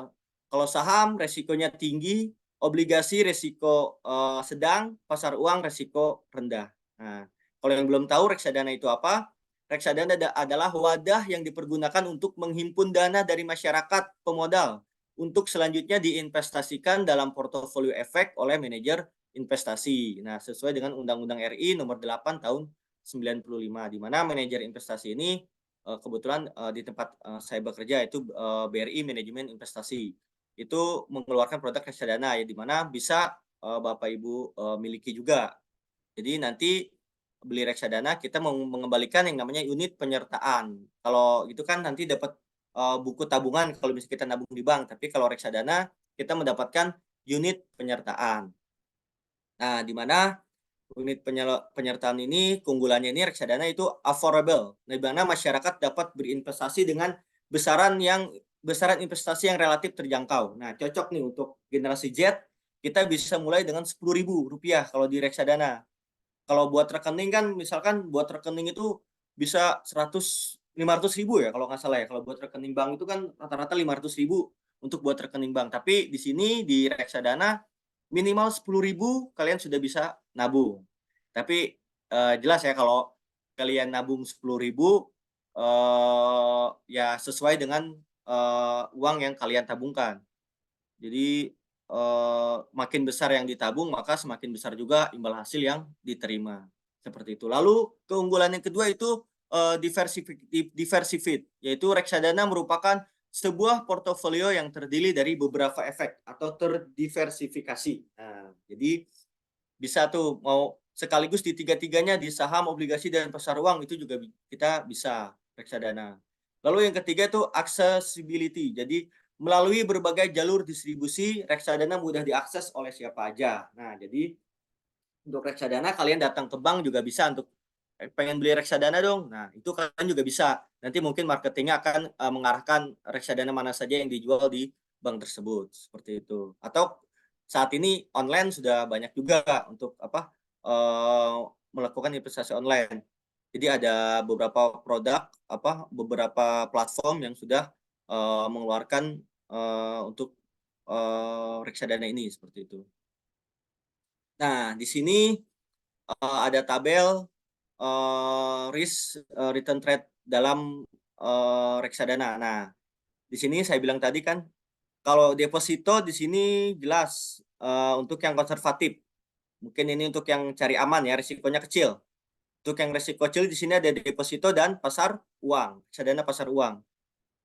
Kalau saham resikonya tinggi, obligasi resiko sedang, pasar uang resiko rendah. Nah, kalau yang belum tahu reksadana itu apa? Reksadana adalah wadah yang dipergunakan untuk menghimpun dana dari masyarakat pemodal untuk selanjutnya diinvestasikan dalam portofolio efek oleh manajer investasi. Nah, sesuai dengan Undang-Undang RI nomor 8 tahun 95, di mana manajer investasi ini kebetulan di tempat saya bekerja itu BRI Manajemen Investasi. Itu mengeluarkan produk reksadana ya, di mana bisa Bapak Ibu miliki juga. Jadi nanti beli reksadana kita mau mengembalikan yang namanya unit penyertaan. Kalau itu kan nanti dapat buku tabungan kalau misalnya kita nabung di bank, tapi kalau reksadana kita mendapatkan unit penyertaan. Nah, di mana unit penyertaan ini keunggulannya ini reksadana itu affordable, di mana masyarakat dapat berinvestasi dengan besaran investasi yang relatif terjangkau. Nah, cocok nih untuk generasi Z, kita bisa mulai dengan Rp10.000 kalau di reksadana. Kalau buat rekening kan misalkan buat rekening itu bisa 500.000 ya kalau nggak salah ya. Kalau buat rekening bank itu kan rata-rata 500.000 untuk buat rekening bank. Tapi di sini di reksadana minimal 10.000 kalian sudah bisa nabung. Tapi jelas ya kalau kalian nabung 10.000 ya sesuai dengan uang yang kalian tabungkan. Jadi makin besar yang ditabung maka semakin besar juga imbal hasil yang diterima, seperti itu. Lalu keunggulan yang kedua itu diversified, yaitu reksadana merupakan sebuah portofolio yang terdiri dari beberapa efek atau terdiversifikasi. Nah, jadi bisa tuh mau sekaligus di tiga-tiganya, di saham, obligasi, dan pasar uang itu juga kita bisa reksadana. Lalu yang ketiga itu accessibility. Jadi melalui berbagai jalur distribusi, reksadana mudah diakses oleh siapa aja. Nah, jadi untuk reksadana kalian datang ke bank juga bisa untuk pengen beli reksadana dong. Nah, itu kalian juga bisa. Nanti mungkin marketingnya akan mengarahkan reksadana mana saja yang dijual di bank tersebut, seperti itu. Atau saat ini online sudah banyak juga untuk melakukan investasi online. Jadi ada beberapa produk, beberapa platform yang sudah mengeluarkan untuk reksadana ini, seperti itu. Nah, di sini ada tabel risk return trade dalam reksadana. Nah, di sini saya bilang tadi kan kalau deposito di sini jelas untuk yang konservatif. Mungkin ini untuk yang cari aman ya, risikonya kecil. Untuk yang risiko kecil di sini ada deposito dan pasar uang, reksadana pasar uang.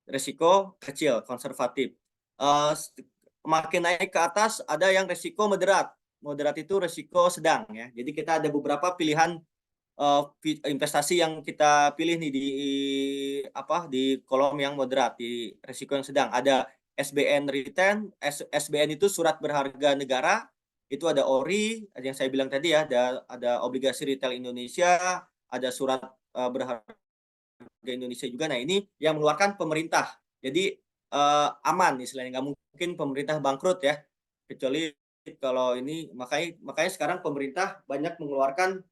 Risiko kecil, konservatif. Makin naik ke atas ada yang risiko moderat. Moderat itu risiko sedang ya. Jadi kita ada beberapa pilihan investasi yang kita pilih nih di kolom yang moderat, di risiko yang sedang. Ada SBN Return, SBN itu surat berharga negara, itu ada ORI, yang saya bilang tadi ya, ada obligasi retail Indonesia, ada surat berharga Indonesia juga. Nah, ini yang mengeluarkan pemerintah. Jadi aman istilahnya, nggak mungkin pemerintah bangkrut ya. Kecuali kalau ini, makanya sekarang pemerintah banyak mengeluarkan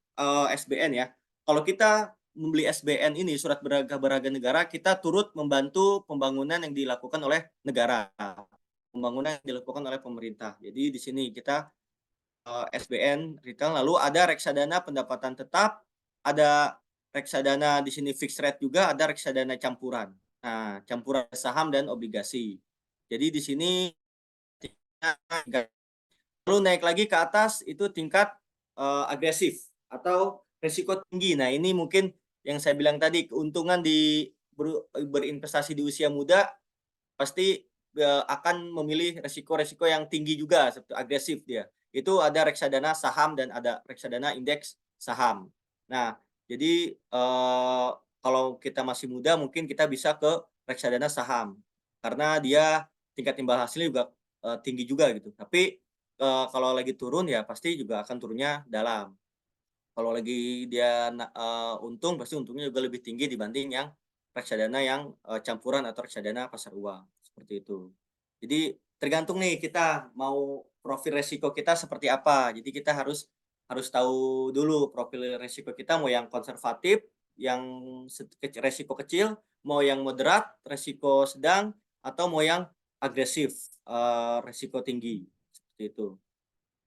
SBN ya. Kalau kita membeli SBN ini, surat berharga negara, kita turut membantu pembangunan yang dilakukan oleh negara, pembangunan yang dilakukan oleh pemerintah. Jadi di sini kita SBN retail, lalu ada reksadana pendapatan tetap, ada reksadana di sini fixed rate juga, ada reksadana campuran. Nah, campuran saham dan obligasi. Jadi di sini lalu naik lagi ke atas itu tingkat agresif atau risiko tinggi. Nah, ini mungkin yang saya bilang tadi, keuntungan berinvestasi di usia muda pasti akan memilih resiko-resiko yang tinggi juga, seperti agresif dia. Itu ada reksadana saham dan ada reksadana indeks saham. Nah, jadi kalau kita masih muda mungkin kita bisa ke reksadana saham karena dia tingkat imbal hasilnya juga tinggi juga gitu. Tapi kalau lagi turun ya pasti juga akan turunnya dalam. Kalau lagi dia untung, pasti untungnya juga lebih tinggi dibanding yang reksadana yang campuran atau reksadana pasar uang, seperti itu. Jadi tergantung nih kita mau profil resiko kita seperti apa. Jadi kita harus tahu dulu profil resiko kita, mau yang konservatif, yang resiko kecil, mau yang moderat, resiko sedang, atau mau yang agresif, resiko tinggi, seperti itu.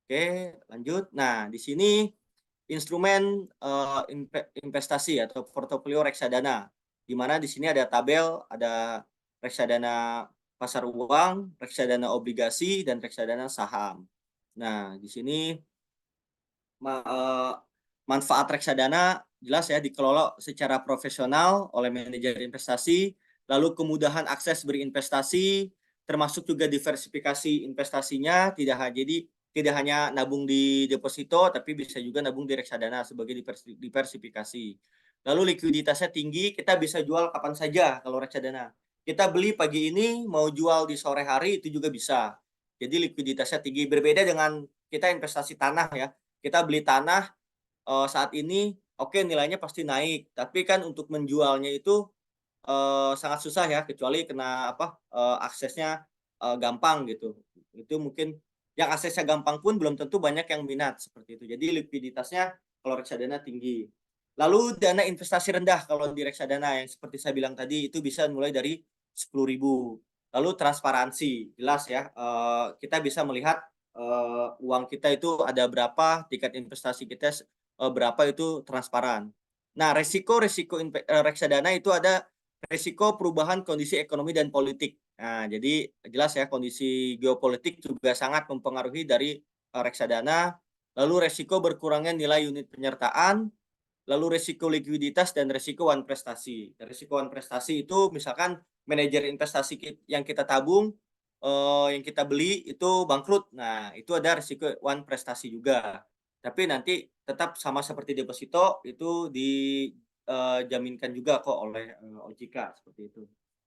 Oke, lanjut. Nah, di sini instrumen investasi atau portofolio reksadana, di mana di sini ada tabel, ada reksadana pasar uang, reksadana obligasi, dan reksadana saham. Nah, di sini manfaat reksadana jelas ya, dikelola secara profesional oleh manajer investasi, lalu kemudahan akses berinvestasi, termasuk juga diversifikasi investasinya, tidak hanya nabung di deposito, tapi bisa juga nabung di reksadana sebagai diversifikasi. Lalu likuiditasnya tinggi, kita bisa jual kapan saja kalau reksadana. Kita beli pagi ini, mau jual di sore hari itu juga bisa. Jadi likuiditasnya tinggi, berbeda dengan kita investasi tanah ya. Kita beli tanah saat ini, oke nilainya pasti naik, tapi kan untuk menjualnya itu sangat susah ya, kecuali kena aksesnya gampang gitu. Itu mungkin yang aksesnya gampang pun belum tentu banyak yang minat seperti itu. Jadi likuiditasnya kalau reksadana tinggi. Lalu dana investasi rendah kalau di reksadana yang seperti saya bilang tadi itu bisa mulai dari 10.000. Lalu transparansi, jelas ya, kita bisa melihat uang kita itu ada berapa, tingkat investasi kita berapa, itu transparan. Nah, resiko reksadana itu ada resiko perubahan kondisi ekonomi dan politik. Nah, jadi jelas ya, kondisi geopolitik juga sangat mempengaruhi dari reksadana. Lalu resiko berkurangnya nilai unit penyertaan, lalu resiko likuiditas, dan resiko wan prestasi. Resiko wan prestasi itu misalkan manajer investasi yang kita tabung, yang kita beli itu bangkrut. Nah, itu ada resiko wan prestasi juga. Tapi nanti tetap sama seperti deposito, itu dijaminkan juga kok oleh OJK, seperti itu.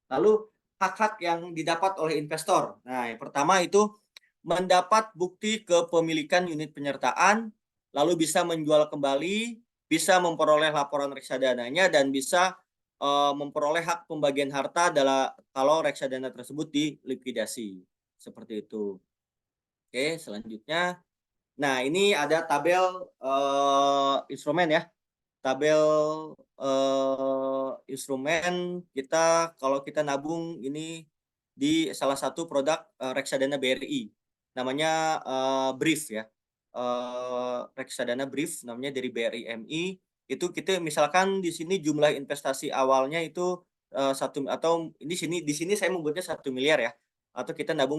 Lalu hak-hak yang didapat oleh investor. Nah, yang pertama itu mendapat bukti kepemilikan unit penyertaan, lalu bisa menjual kembali, bisa memperoleh laporan reksadananya, dan bisa memperoleh hak pembagian harta kalau reksadana tersebut dilikuidasi. Seperti itu. Oke, selanjutnya. Nah, ini ada tabel instrumen ya. Tabel instrumen kita kalau kita nabung ini di salah satu produk reksadana BRI. Namanya Brief ya. Reksadana Brief namanya dari BRI MI. Itu kita misalkan di sini jumlah investasi awalnya itu atau di sini saya membuatnya 1 miliar ya. Atau kita nabung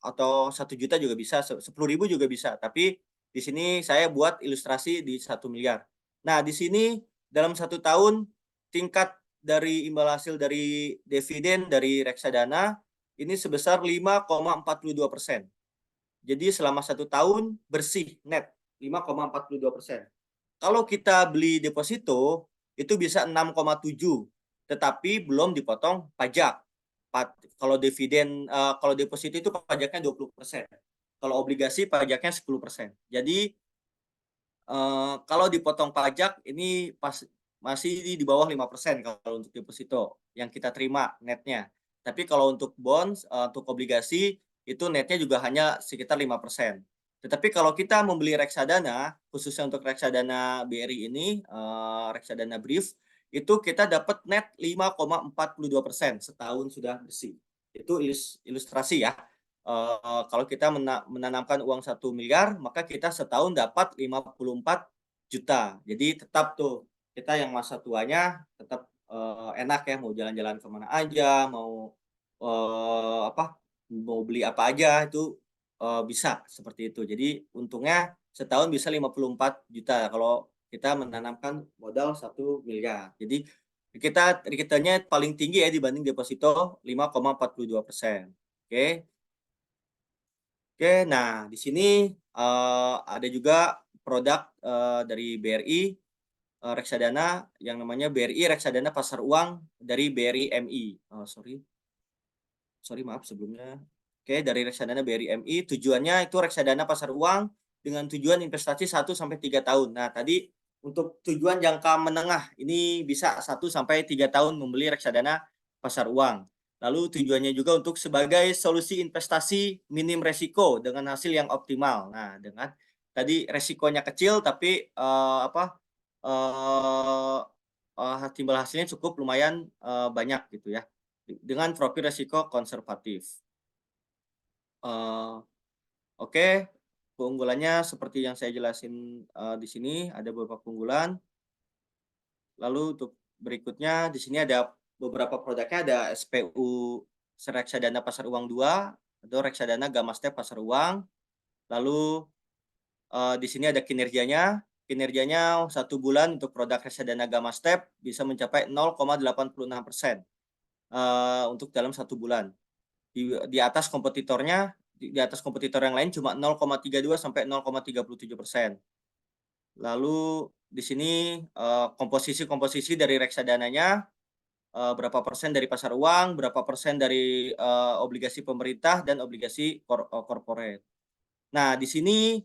atau 1 juta juga bisa, 10.000 juga bisa. Tapi di sini saya buat ilustrasi di 1 miliar. Nah, di sini dalam 1 tahun tingkat dari imbal hasil dari dividen dari reksadana ini sebesar 5,42%. Jadi selama 1 tahun bersih net 5,42%. kalau kita beli deposito itu bisa 6,7, tetapi belum dipotong pajak. Kalau dividen, kalau deposito itu pajaknya 20%. Kalau obligasi pajaknya 10%. Jadi kalau dipotong pajak ini masih di bawah 5% kalau untuk deposito yang kita terima netnya. Tapi kalau untuk bonds, untuk obligasi itu netnya juga hanya sekitar 5%. Tetapi kalau kita membeli reksadana, khususnya untuk reksadana BRI ini, reksadana Brief, itu kita dapat net 5,42% setahun sudah bersih. Itu ilustrasi ya. Kalau kita menanamkan uang 1 miliar, maka kita setahun dapat 54 juta. Jadi tetap tuh kita yang masa tuanya tetap enak ya, mau jalan-jalan kemana aja, mau mau beli apa aja itu bisa seperti itu. Jadi untungnya setahun bisa 54 juta kalau kita menanamkan modal 1 miliar. Jadi returnnya paling tinggi ya dibanding deposito 5,42%. Oke. Oke, nah di sini ada juga produk dari BRI reksadana yang namanya BRI Reksadana Pasar Uang dari BRI MI. Sorry maaf sebelumnya. Oke, dari reksadana BRI MI tujuannya itu reksadana pasar uang dengan tujuan investasi 1 sampai 3 tahun. Nah, tadi untuk tujuan jangka menengah ini bisa 1 sampai 3 tahun membeli reksadana pasar uang. Lalu tujuannya juga untuk sebagai solusi investasi minim resiko dengan hasil yang optimal. Nah, dengan tadi resikonya kecil tapi timbal hasilnya cukup lumayan banyak gitu ya. Dengan profil resiko konservatif. Oke, keunggulannya seperti yang saya jelasin di sini ada beberapa keunggulan. Lalu untuk berikutnya di sini ada beberapa produknya, ada SPU reksadana pasar uang 2 atau reksadana Gamma Step pasar uang. Lalu di sini ada kinerjanya. Kinerjanya 1 bulan untuk produk reksadana Gamma Step bisa mencapai 0,86% untuk dalam 1 bulan. Di atas kompetitornya, di atas kompetitor yang lain cuma 0,32 sampai 0,37%. Lalu di sini komposisi dari reksadananya berapa persen dari pasar uang, berapa persen dari obligasi pemerintah dan obligasi corporate. Nah, di sini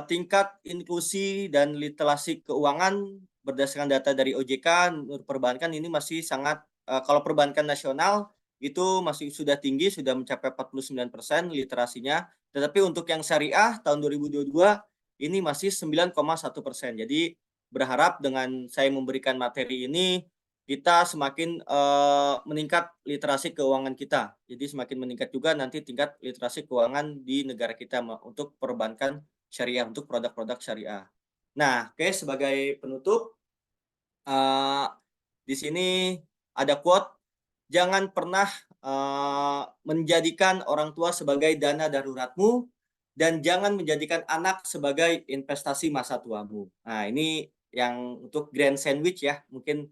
tingkat inklusi dan literasi keuangan berdasarkan data dari OJK menurut perbankan ini masih sangat kalau perbankan nasional itu masih sudah tinggi, sudah mencapai 49% literasinya. Tetapi untuk yang syariah tahun 2022 ini masih 9,1%. Jadi berharap dengan saya memberikan materi ini kita semakin meningkat literasi keuangan kita. Jadi semakin meningkat juga nanti tingkat literasi keuangan di negara kita untuk perbankan syariah, untuk produk-produk syariah. Nah, oke, sebagai penutup, di sini ada quote, jangan pernah menjadikan orang tua sebagai dana daruratmu, dan jangan menjadikan anak sebagai investasi masa tuamu. Nah, ini yang untuk grand sandwich ya, mungkin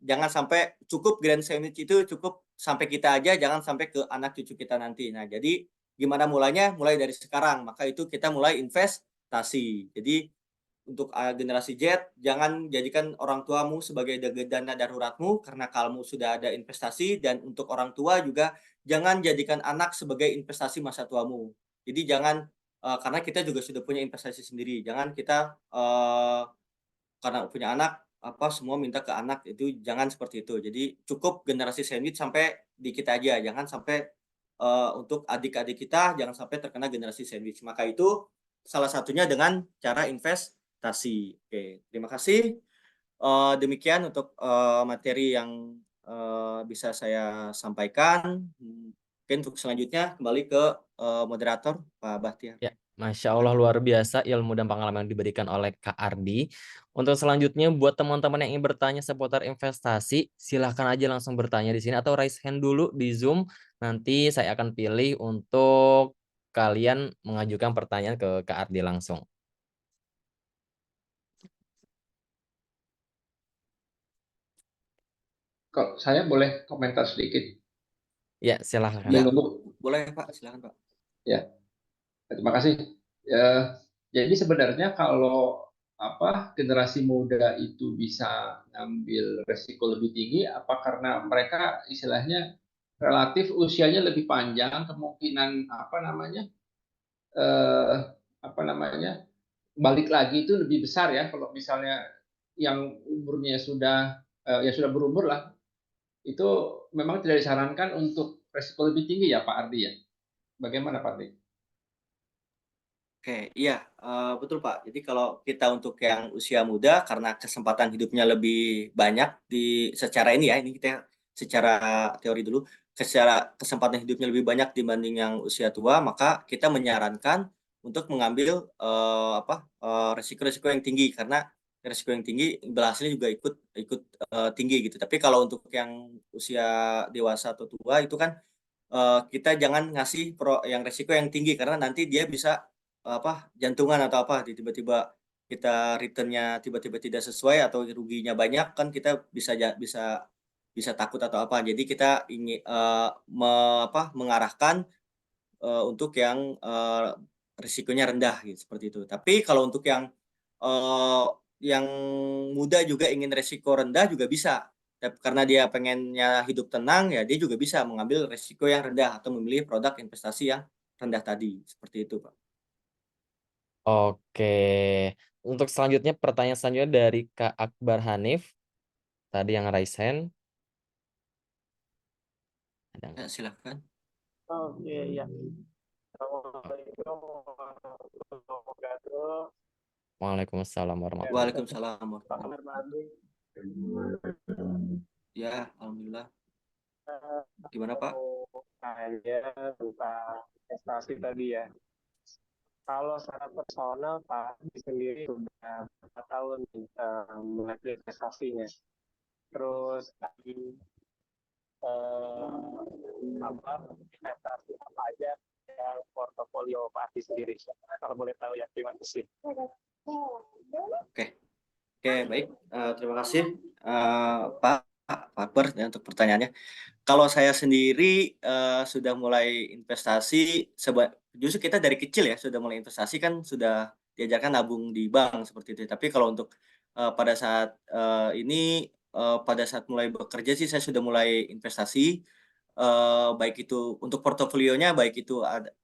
jangan sampai cukup grand sandwich itu cukup sampai kita aja, jangan sampai ke anak cucu kita nanti. Nah, jadi gimana mulainya? Mulai dari sekarang, maka itu kita mulai investasi. Jadi untuk generasi Z, jangan jadikan orang tuamu sebagai dana daruratmu karena kamu sudah ada investasi, dan untuk orang tua juga jangan jadikan anak sebagai investasi masa tuamu. Jadi jangan karena kita juga sudah punya investasi sendiri. Jangan kita karena punya anak semua minta ke anak, itu jangan seperti itu. Jadi cukup generasi sandwich sampai di kita aja, jangan sampai untuk adik-adik kita jangan sampai terkena generasi sandwich. Maka itu salah satunya dengan cara investasi. Oke, terima kasih. Demikian untuk materi yang bisa saya sampaikan. Mungkin untuk selanjutnya kembali ke moderator Pak Bahtiar. Ya, Masya Allah luar biasa ilmu dan pengalaman yang diberikan oleh Kak Ardi. Untuk selanjutnya buat teman-teman yang ingin bertanya seputar investasi, silahkan aja langsung bertanya di sini atau raise hand dulu di Zoom. Nanti saya akan pilih untuk kalian mengajukan pertanyaan ke Kak Ardi langsung. Kalau saya boleh komentar sedikit. Ya, silahkan. Ya, Menunggu. boleh Pak, silakan Pak. Ya, terima kasih. Jadi sebenarnya kalau generasi muda itu bisa ngambil resiko lebih tinggi? Apa karena mereka istilahnya relatif usianya lebih panjang, kemungkinan eh, balik lagi itu lebih besar ya kalau misalnya yang umurnya sudah berumur lah, itu memang tidak disarankan untuk resiko lebih tinggi ya Pak Ardi ya. Bagaimana Pak Ardi? Oke, iya, betul Pak. Jadi kalau kita untuk yang usia muda karena kesempatan hidupnya lebih banyak secara ini ya, ini kita secara teori dulu, secara kesempatan hidupnya lebih banyak dibanding yang usia tua, maka kita menyarankan untuk mengambil, resiko-resiko yang tinggi karena resiko yang tinggi berhasilnya juga ikut ikut, tinggi gitu. Tapi kalau untuk yang usia dewasa atau tua itu kan, kita jangan ngasih yang resiko yang tinggi karena nanti dia bisa jantungan atau apa, tiba-tiba kita return-nya tiba-tiba tidak sesuai atau ruginya banyak, kan kita bisa takut atau apa. Jadi kita ingin mengarahkan, untuk yang, risikonya rendah gitu, seperti itu. Tapi kalau untuk eee, yang muda juga ingin resiko rendah juga bisa, karena dia pengennya hidup tenang, ya dia juga bisa mengambil resiko yang rendah atau memilih produk investasi yang rendah tadi, seperti itu, Pak. Oke. Untuk selanjutnya pertanyaan selanjutnya dari Kak Akbar Hanif, tadi yang raise hand, ada nggak? Ya, silakan. Oke, ya. Assalamualaikum warahmatullahi wabarakatuh. Waalaikumsalam warahmatullahi Waalaikumsalam Apa warahmatullahi kabar Pak Andi? Ya, alhamdulillah. Gimana, Pak? Mau tanya tentang investasi tadi ya. Kalau secara personal Pak Andi sendiri sudah berapa tahun mulai investasinya? Terus tadi investasi apa aja yang portofolio Pak Andi sendiri? Kalau boleh tahu ya, terima kasih. Oke. Oke, baik. Terima kasih, Pak Akbar ya untuk pertanyaannya. Kalau saya sendiri, sudah mulai investasi justru kita dari kecil ya sudah mulai investasi kan sudah diajarkan nabung di bank seperti itu. Tapi kalau untuk, pada saat, pada saat mulai bekerja sih saya sudah mulai investasi, baik itu untuk portofolionya baik itu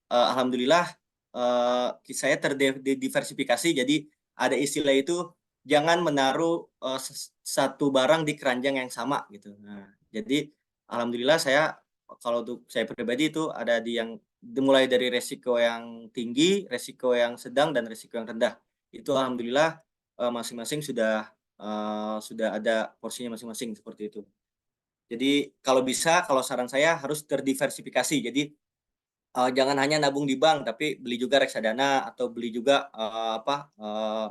alhamdulillah, saya diversifikasi. Jadi ada istilah itu jangan menaruh, satu barang di keranjang yang sama gitu. Nah, jadi alhamdulillah saya kalau untuk saya pribadi itu ada dimulai dari resiko yang tinggi, resiko yang sedang, dan resiko yang rendah. Itu alhamdulillah, masing-masing sudah ada porsinya masing-masing seperti itu. Jadi kalau bisa, kalau saran saya harus terdiversifikasi. Jadi, jangan hanya nabung di bank, tapi beli juga reksadana atau beli juga,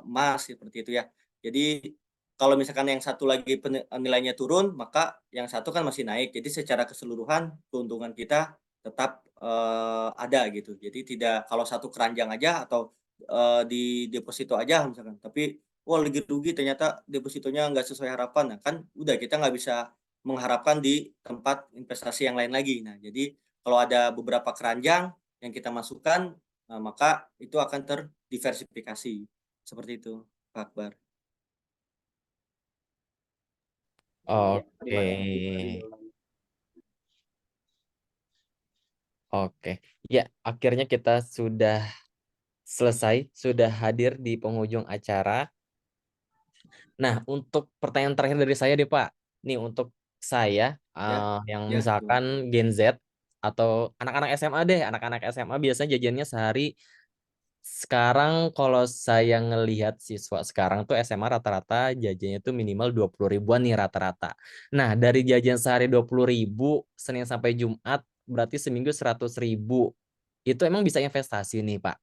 emas seperti itu ya. Jadi kalau misalkan yang satu lagi nilainya turun, maka yang satu kan masih naik. Jadi secara keseluruhan keuntungan kita tetap, ada gitu. Jadi tidak kalau satu keranjang aja atau, di deposito aja misalkan, tapi wah lagi rugi ternyata depositonya nggak sesuai harapan. Nah kan udah kita nggak bisa mengharapkan di tempat investasi yang lain lagi. Nah jadi kalau ada beberapa keranjang yang kita masukkan, maka itu akan terdiversifikasi. Seperti itu, Pak Akbar. Oke. Oke. Ya, akhirnya kita sudah selesai, sudah hadir di penghujung acara. Nah, untuk pertanyaan terakhir dari saya deh, Pak. Nih untuk saya, Ya, yang ya, gimana? misalkan Gen Z atau anak-anak SMA deh, anak-anak SMA biasanya jajannya sehari. Sekarang kalau saya ngelihat siswa sekarang tuh SMA rata-rata jajannya tuh minimal 20 ribuan nih rata-rata. Nah, dari jajan sehari 20 ribu, Senin sampai Jumat, berarti seminggu 100 ribu. Itu emang bisa investasi nih, Pak?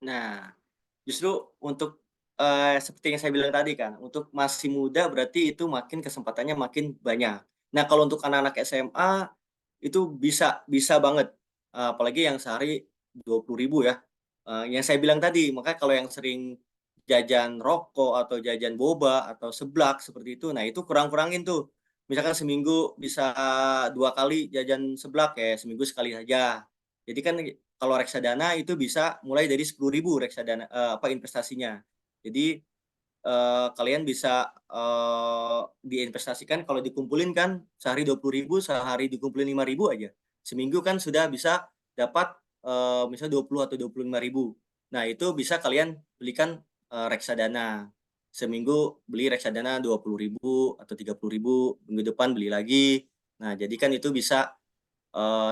Nah, justru untuk, seperti yang saya bilang tadi kan, untuk masih muda berarti itu makin kesempatannya makin banyak. Nah, kalau untuk anak-anak SMA itu bisa bisa banget, apalagi yang sehari 20 ribu ya, yang saya bilang tadi, makanya kalau yang sering jajan rokok atau jajan boba atau seblak seperti itu, nah itu kurang-kurangin tuh. Misalkan seminggu bisa 2 kali jajan seblak, ya seminggu sekali saja. Jadi kan kalau reksadana itu bisa mulai dari 10 ribu reksadana investasinya. Jadi kalian bisa diinvestasikan kalau dikumpulin kan sehari 20.000, sehari dikumpulin 5.000 aja. Seminggu kan sudah bisa dapat misalnya 20 atau 25.000. Nah, itu bisa kalian belikan reksadana. Seminggu beli reksadana 20.000 atau 30.000, minggu depan beli lagi. Nah, jadi kan itu bisa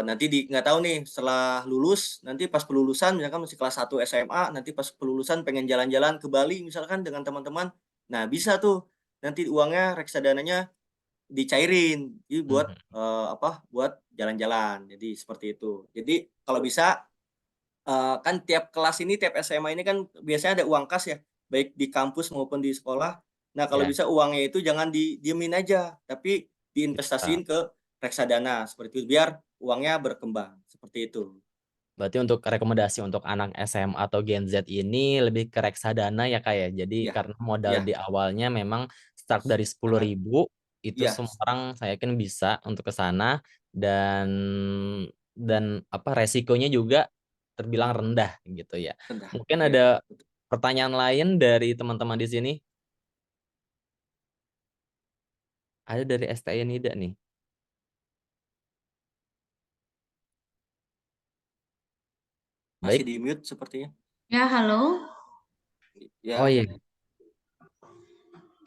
nanti nggak tahu nih setelah lulus, nanti pas pelulusan misalkan masih kelas 1 SMA, nanti pas pelulusan pengen jalan-jalan ke Bali misalkan dengan teman-teman. Nah, bisa tuh nanti uangnya reksadananya dicairin, jadi buat Mhm. buat jalan-jalan. Jadi seperti itu. Jadi kalau bisa kan tiap kelas ini, tiap SMA ini kan biasanya ada uang kas ya, baik di kampus maupun di sekolah. Nah, kalau Ya, bisa uangnya itu jangan didiemin aja, tapi bisa. diinvestasiin ke reksadana seperti itu, biar uangnya berkembang, seperti itu. Berarti untuk rekomendasi untuk anak SMA atau Gen Z ini lebih ke reksadana ya Kak ya. Jadi Iya, karena modal iya, di awalnya memang start dari sangat 10.000 itu iya, semua orang saya yakin bisa untuk ke sana dan resikonya juga terbilang rendah gitu ya. rendah. Mungkin Iya, ada betul. pertanyaan lain dari teman-teman di sini? Ada dari STI Nida nih. Masih Baik. di-mute sepertinya. Ya, halo. Oh Ya, iya.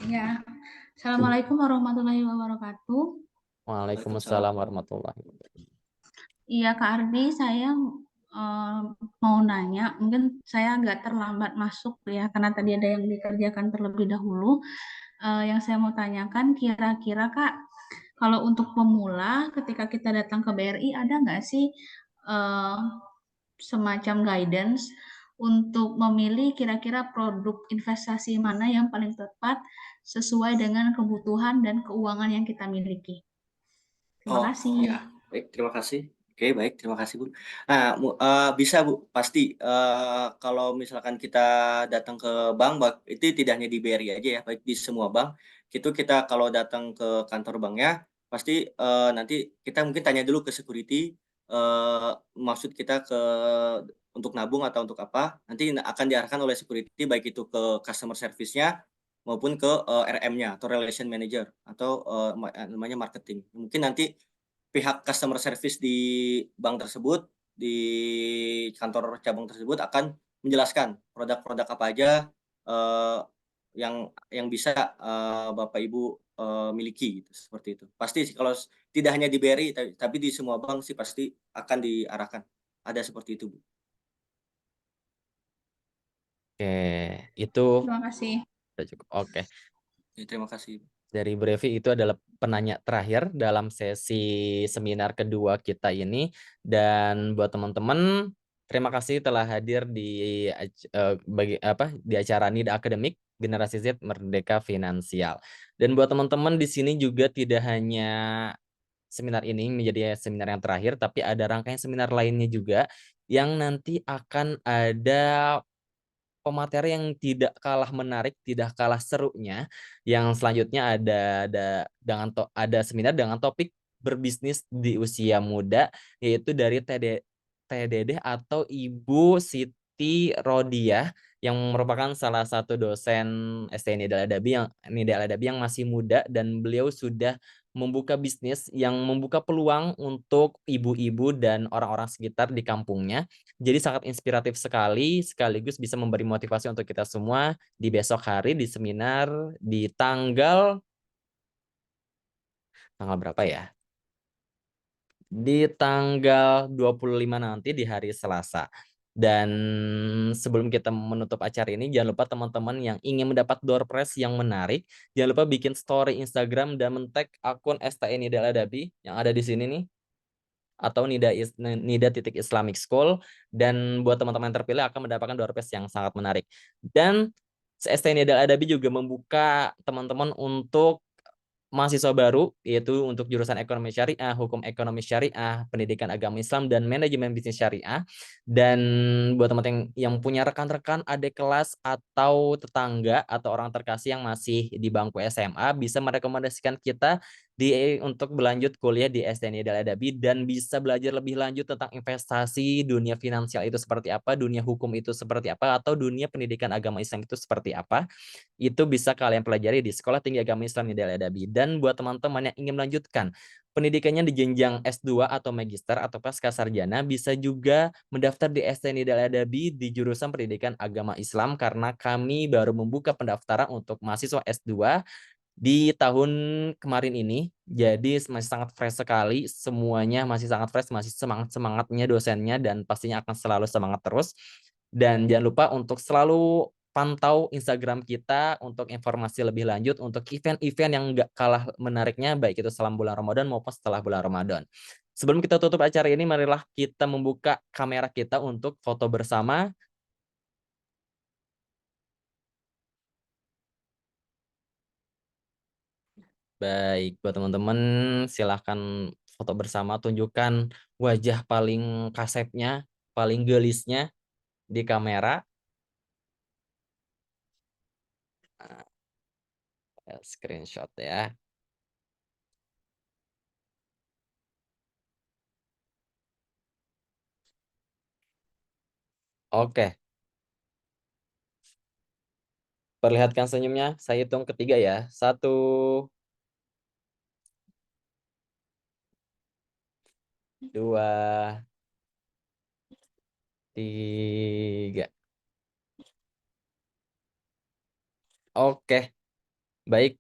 Ya, Assalamualaikum warahmatullahi wabarakatuh. Waalaikumsalam. Waalaikumsalam warahmatullahi wabarakatuh. Iya, Kak Ardi, saya mau nanya, mungkin saya agak terlambat masuk ya, karena tadi ada yang dikerjakan terlebih dahulu. Yang saya mau tanyakan, kira-kira Kak, kalau untuk pemula, ketika kita datang ke BRI, ada nggak sih eh, semacam guidance untuk memilih kira-kira produk investasi mana yang paling tepat sesuai dengan kebutuhan dan keuangan yang kita miliki. Terima Oh, kasih. ya, baik, terima kasih. Oke, baik, terima kasih, Bu. Nah, bisa, Bu, pasti, kalau misalkan kita datang ke bank, itu tidak hanya di BRI aja ya, baik di semua bank, itu kita kalau datang ke kantor banknya, pasti, nanti kita mungkin tanya dulu ke security, maksud kita untuk nabung atau untuk apa, nanti akan diarahkan oleh security, baik itu ke customer service-nya maupun ke, RM-nya atau relation manager atau, namanya marketing. Mungkin nanti pihak customer service di bank tersebut, di kantor cabang tersebut akan menjelaskan produk-produk apa aja, eee, yang bisa, Bapak Ibu, miliki gitu, seperti itu. Pasti sih kalau tidak hanya di BRI tapi di semua bank sih pasti akan diarahkan. Ada seperti itu, Bu. Oke, itu Terima kasih. udah cukup. Oke. Ya, terima kasih. Dari Brevi itu adalah penanya terakhir dalam sesi seminar kedua kita ini. Dan buat teman-teman, terima kasih telah hadir di di acara NIDA Akademik Generasi Z Merdeka Finansial. Dan buat teman-teman di sini juga tidak hanya seminar ini menjadi seminar yang terakhir, tapi ada rangkaian seminar lainnya juga yang nanti akan ada pemateri yang tidak kalah menarik, tidak kalah serunya. Yang selanjutnya ada seminar dengan topik berbisnis di usia muda, yaitu dari TDD atau Ibu Siti Rodiah yang merupakan salah satu dosen STI Nida Al-Adabi yang masih muda, dan beliau sudah membuka bisnis yang membuka peluang untuk ibu-ibu dan orang-orang sekitar di kampungnya. Jadi sangat inspiratif sekali, sekaligus bisa memberi motivasi untuk kita semua di besok hari di seminar di tanggal berapa ya? Di tanggal 25 nanti di hari Selasa. Dan sebelum kita menutup acara ini, jangan lupa teman-teman yang ingin mendapat door prize yang menarik, jangan lupa bikin story Instagram dan men-tag akun STI Nida Al-Adabi yang ada di sini nih, atau Nida titik Islamic School, dan buat teman-teman yang terpilih akan mendapatkan door prize yang sangat menarik. Dan STI Nida Al-Adabi juga membuka teman-teman untuk mahasiswa baru, yaitu untuk jurusan ekonomi syariah, hukum ekonomi syariah, pendidikan agama Islam, dan manajemen bisnis syariah. Dan buat teman-teman yang punya rekan-rekan, adik kelas, atau tetangga, atau orang terkasih yang masih di bangku SMA, bisa merekomendasikan kita untuk berlanjut kuliah di STN Ideal Adabi dan bisa belajar lebih lanjut tentang investasi, dunia finansial itu seperti apa, dunia hukum itu seperti apa, atau dunia pendidikan agama Islam itu seperti apa, itu bisa kalian pelajari di Sekolah Tinggi Agama Islam Ideal Adabi. Dan buat teman-teman yang ingin melanjutkan pendidikannya di jenjang S2 atau magister atau pasca sarjana, bisa juga mendaftar di STN Ideal Adabi di jurusan pendidikan agama Islam, karena kami baru membuka pendaftaran untuk mahasiswa S2 di tahun kemarin ini. Jadi masih sangat fresh sekali, semuanya masih sangat fresh, masih semangat-semangatnya dosennya, dan pastinya akan selalu semangat terus. Dan jangan lupa untuk selalu pantau Instagram kita untuk informasi lebih lanjut untuk event-event yang gak kalah menariknya, baik itu selama bulan Ramadan maupun setelah bulan Ramadan. Sebelum kita tutup acara ini, marilah kita membuka kamera kita untuk foto bersama. Baik, buat teman-teman silahkan foto bersama, tunjukkan wajah paling kasepnya, paling gelisnya di kamera. Screenshot ya. Oke. Perlihatkan senyumnya, saya hitung ketiga ya. 1, 2, 3. Oke, baik.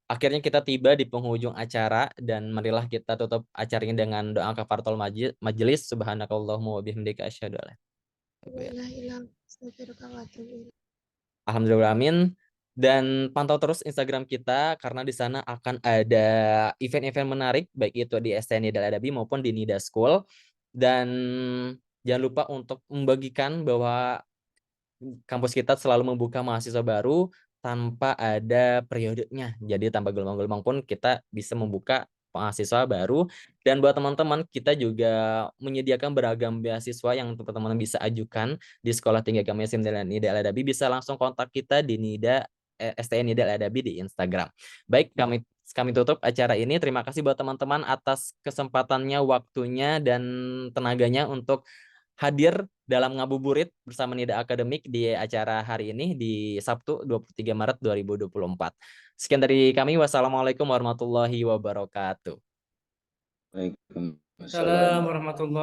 Akhirnya kita tiba di penghujung acara, dan marilah kita tutup acara ini dengan doa kafaratul majelis. Subhanakallahumma wa bihamdika asyhadu an la ilaha illa anta. Alhamdulillah, amin. Dan pantau terus Instagram kita karena di sana akan ada event-event menarik, baik itu di STN Ideal Adabi maupun di Nida School. Dan jangan lupa untuk membagikan bahwa kampus kita selalu membuka mahasiswa baru tanpa ada periodenya. Jadi tanpa gelombang-gelombang pun kita bisa membuka mahasiswa baru. Dan buat teman-teman, kita juga menyediakan beragam beasiswa yang teman-teman bisa ajukan di Sekolah Tinggi Agama Islam dan Nida Adabi. Bisa langsung kontak kita di STN Nida Adabi di Instagram. Baik, kami tutup acara ini. Terima kasih buat teman-teman atas kesempatannya, waktunya, dan tenaganya untuk hadir dalam ngabuburit bersama Nida Akademik di acara hari ini di Sabtu 23 Maret 2024. Sekian dari kami. Wassalamualaikum warahmatullahi wabarakatuh. Waalaikumsalam. Assalamualaikum warahmatullahi